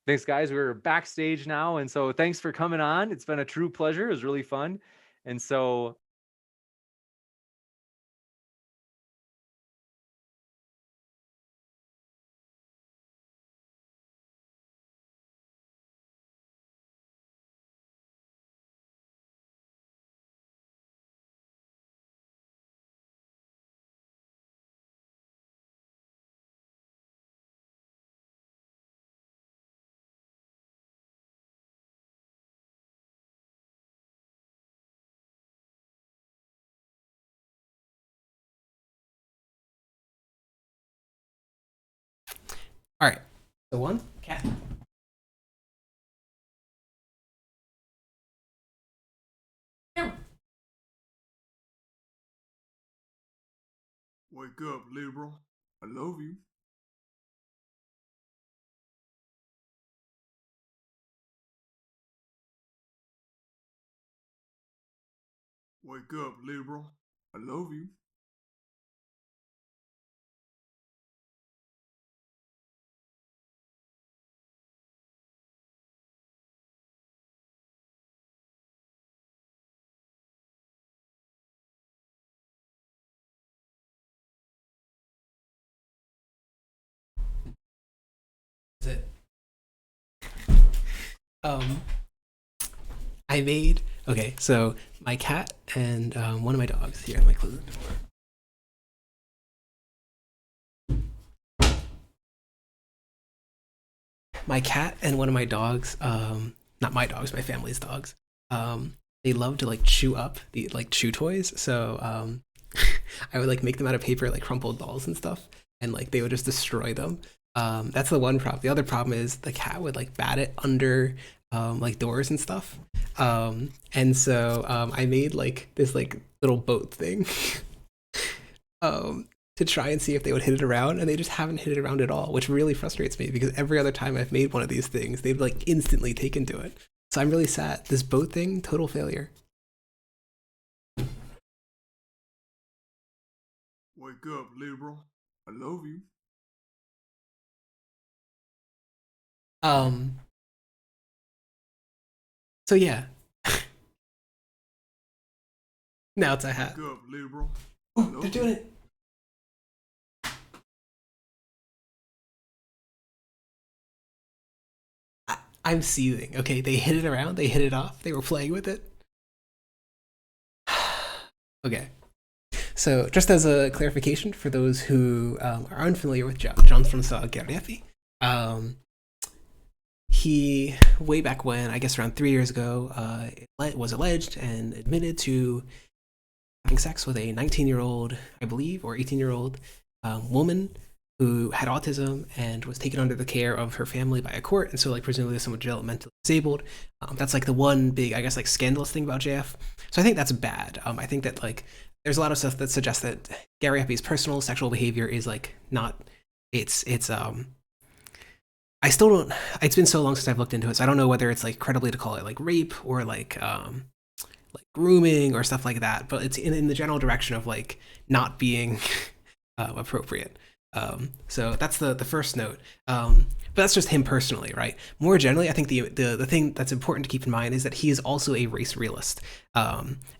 Thanks, guys. We're backstage now, and so thanks for coming on. It's been a true pleasure. It was really fun. And so All right. So one cat. Wake up, liberal. I love you. Wake up, liberal. I love you. Is it? I made, okay, so my cat and one of my dogs, here, let me close the door. My cat and one of my dogs, not my dogs, my family's dogs, they love to like chew up the like chew toys. So I would like make them out of paper, like crumpled dolls and stuff, and like they would just destroy them. That's the one problem. The other problem is the cat would like bat it under like doors and stuff. And so I made like this like little boat thing to try and see if they would hit it around, and they just haven't hit it around at all, which really frustrates me because every other time I've made one of these things, they've like instantly taken to it. So I'm really sad. This boat thing, total failure. Wake up, liberal. I love you. So yeah. Now it's a hat. Wake up, liberal. Ooh, they're doing it. I'm seething. Okay, they hit it around, they hit it off, they were playing with it. Okay. So just as a clarification for those who are unfamiliar with Jean-François Gariepy, he, way back when, I guess around 3 years ago, was alleged and admitted to having sex with a 19-year-old, I believe, or 18-year-old woman who had autism and was taken under the care of her family by a court, and so like presumably someone developmentally disabled. That's like the one big, I guess, like scandalous thing about JF. So I think that's bad. I think that like there's a lot of stuff that suggests that Gariepy's personal sexual behavior is like not, it's I still don't, it's been so long since I've looked into it, so I don't know whether it's like credibly to call it like rape or like grooming or stuff like that, but it's in the general direction of like not being appropriate. So that's the first note. But that's just him personally, right? More generally, I think the thing that's important to keep in mind is that he is also a race realist.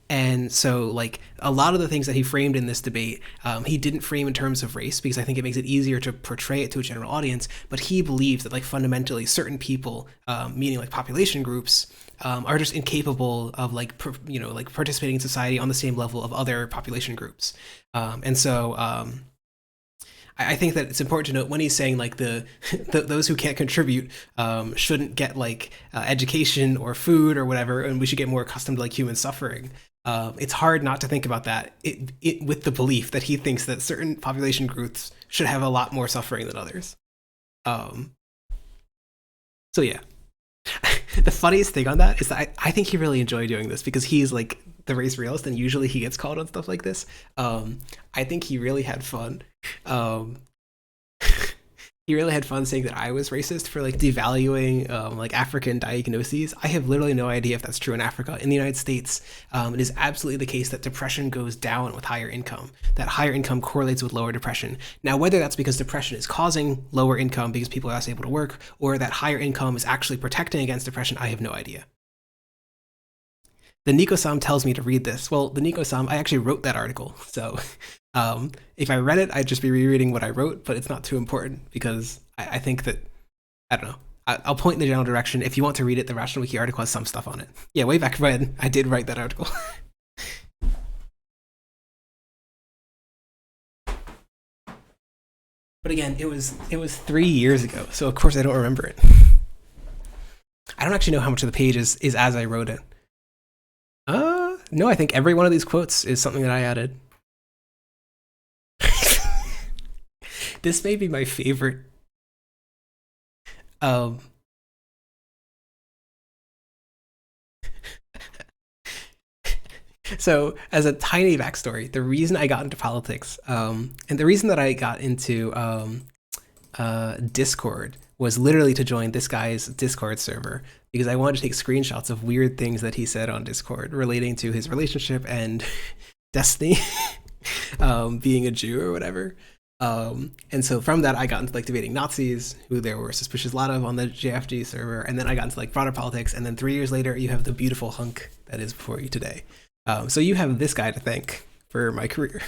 And so like a lot of the things that he framed in this debate, he didn't frame in terms of race because I think it makes it easier to portray it to a general audience, but he believes that like fundamentally certain people, meaning like population groups, are just incapable of like, like participating in society on the same level of other population groups. And so I think that it's important to note when he's saying like those who can't contribute shouldn't get like education or food or whatever, and we should get more accustomed to like human suffering. It's hard not to think about that with the belief that he thinks that certain population groups should have a lot more suffering than others. So yeah. The funniest thing on that is that I think he really enjoyed doing this because he's like the race realist and usually he gets called on stuff like this. I think he really had fun. He really had fun saying that I was racist for like devaluing like African diagnoses. I have literally no idea if that's true in Africa. In the United States, it is absolutely the case that depression goes down with higher income, that higher income correlates with lower depression. Now, whether that's because depression is causing lower income because people are less able to work, or that higher income is actually protecting against depression, I have no idea. The Nico-sam tells me to read this. Well, the Nico-sam, I actually wrote that article. So if I read it, I'd just be rereading what I wrote, but it's not too important because I think that, I don't know, I'll point in the general direction. If you want to read it, the Rational Wiki article has some stuff on it. Yeah, way back when, I did write that article. But again, it was 3 years ago, so of course I don't remember it. I don't actually know how much of the page is as I wrote it. No, I think every one of these quotes is something that I added. This may be my favorite. So, as a tiny backstory, the reason I got into politics, and the reason that I got into Discord was literally to join this guy's Discord server because I wanted to take screenshots of weird things that he said on Discord relating to his relationship and destiny, being a Jew or whatever. And so from that, I got into like debating Nazis, who there were a suspicious lot of on the JFG server. And then I got into like broader politics. And then 3 years later, you have the beautiful hunk that is before you today. So you have this guy to thank for my career.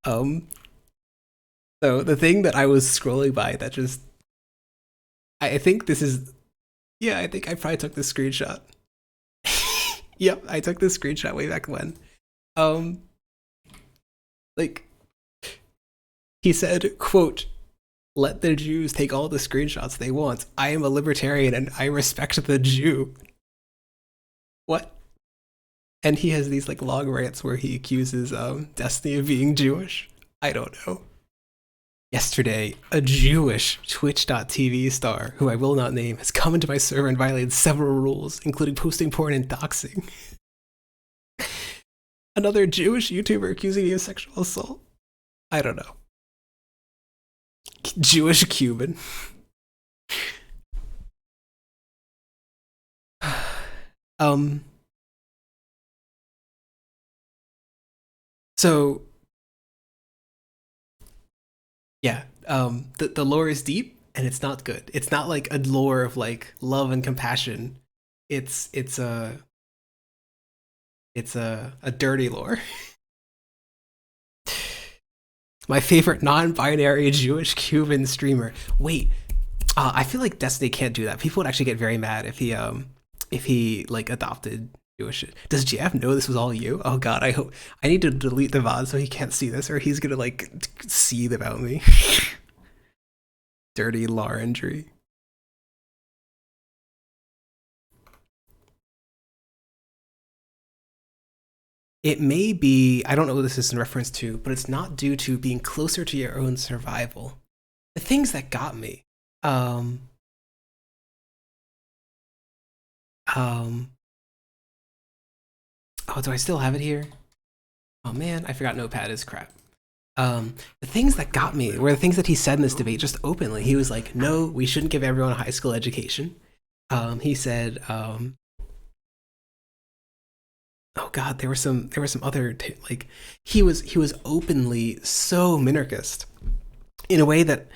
So the thing that I was scrolling by that just, I think this is, yeah, I think I probably took this screenshot. Yep, I took this screenshot way back when. Like, he said, quote, "Let the Jews take all the screenshots they want. I am a libertarian and I respect the Jew." What? And he has these like log rants where he accuses Destiny of being Jewish. I don't know. Yesterday, a Jewish Twitch.tv star, who I will not name, has come into my server and violated several rules, including posting porn and doxing. Another Jewish YouTuber accusing me of sexual assault. I don't know. Jewish Cuban. So yeah, the lore is deep and it's not good. It's not like a lore of like love and compassion. It's a dirty lore. My favorite non-binary Jewish Cuban streamer. Wait, I feel like Destiny can't do that. People would actually get very mad if he like adopted Jewish. Does JF know this was all you? Oh God, I hope I need to delete the VOD so he can't see this, or he's gonna like seethe about me. Dirty lore injury. It may be, I don't know what this is in reference to, but it's not due to being closer to your own survival. The things that got me, oh, do I still have it here? Oh man, I forgot Notepad is crap. The things that got me were the things that he said in this debate just openly. He was like, no, we shouldn't give everyone a high school education. He said, oh God, there were some other like he was openly so minarchist in a way that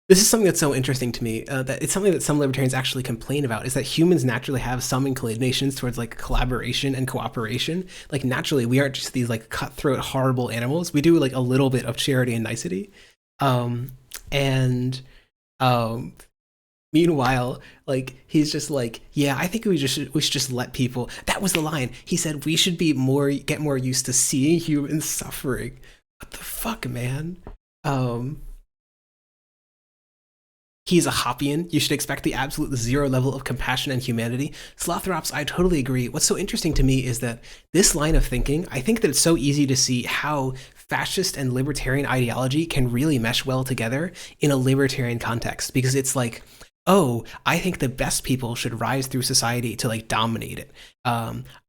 this is something that's so interesting to me. That it's something that some libertarians actually complain about is that humans naturally have some inclinations towards like collaboration and cooperation. Like naturally, we aren't just these like cutthroat, horrible animals. We do like a little bit of charity and nicety, meanwhile, like he's just like, yeah, I think we should just let people. That was the line. He said we should get more used to seeing humans suffering. What the fuck, man? He's a Hoppian. You should expect the absolute zero level of compassion and humanity. Slothrops, I totally agree. What's so interesting to me is that this line of thinking, I think that it's so easy to see how fascist and libertarian ideology can really mesh well together in a libertarian context, because it's like, oh, I think the best people should rise through society to like dominate it.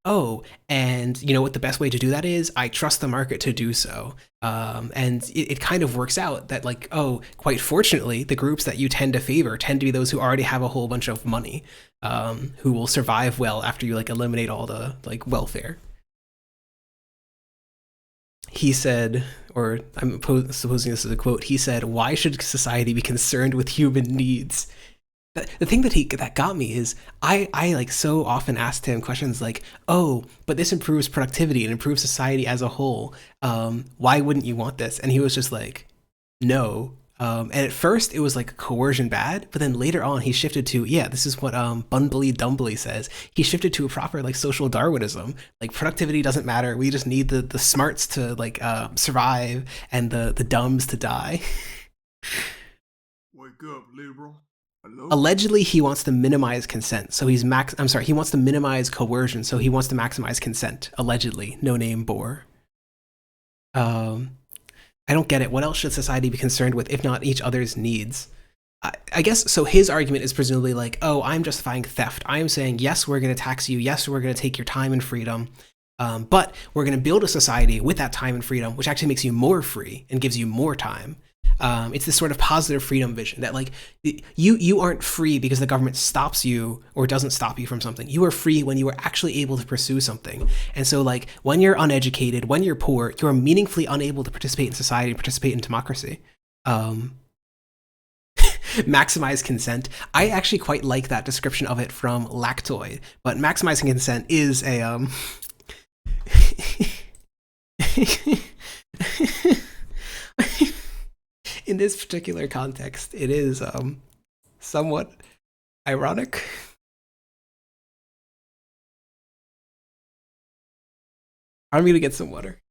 Oh, and you know what the best way to do that is? I trust the market to do so. And it kind of works out that like, oh, quite fortunately, the groups that you tend to favor tend to be those who already have a whole bunch of money, who will survive well after you like eliminate all the like welfare. He said, or I'm supposing this is a quote, he said, "Why should society be concerned with human needs?" The thing that got me is I like so often asked him questions like, oh, but this improves productivity and improves society as a whole. Why wouldn't you want this? And he was just like, no. And at first it was like coercion bad, but then later on he shifted to, yeah, this is what Bunbury Dumbly says. He shifted to a proper like social Darwinism. Like productivity doesn't matter. We just need the smarts to like survive and the dumbs to die. Wake up, liberal. Hello? Allegedly, he wants to minimize consent. So he wants to minimize coercion. So he wants to maximize consent. Allegedly, no name bore. I don't get it. What else should society be concerned with if not each other's needs? I guess, so his argument is presumably like, oh, I'm justifying theft. I am saying, yes, we're going to tax you. Yes, we're going to take your time and freedom. But we're going to build a society with that time and freedom, which actually makes you more free and gives you more time. It's this sort of positive freedom vision that like you aren't free because the government stops you or doesn't stop you from something. You are free when you are actually able to pursue something. And so like when you're uneducated, when you're poor, you're meaningfully unable to participate in society, participate in democracy. Maximize consent. I actually quite like that description of it from Lactoid, but maximizing consent is a in this particular context, it is somewhat ironic. I'm gonna get some water.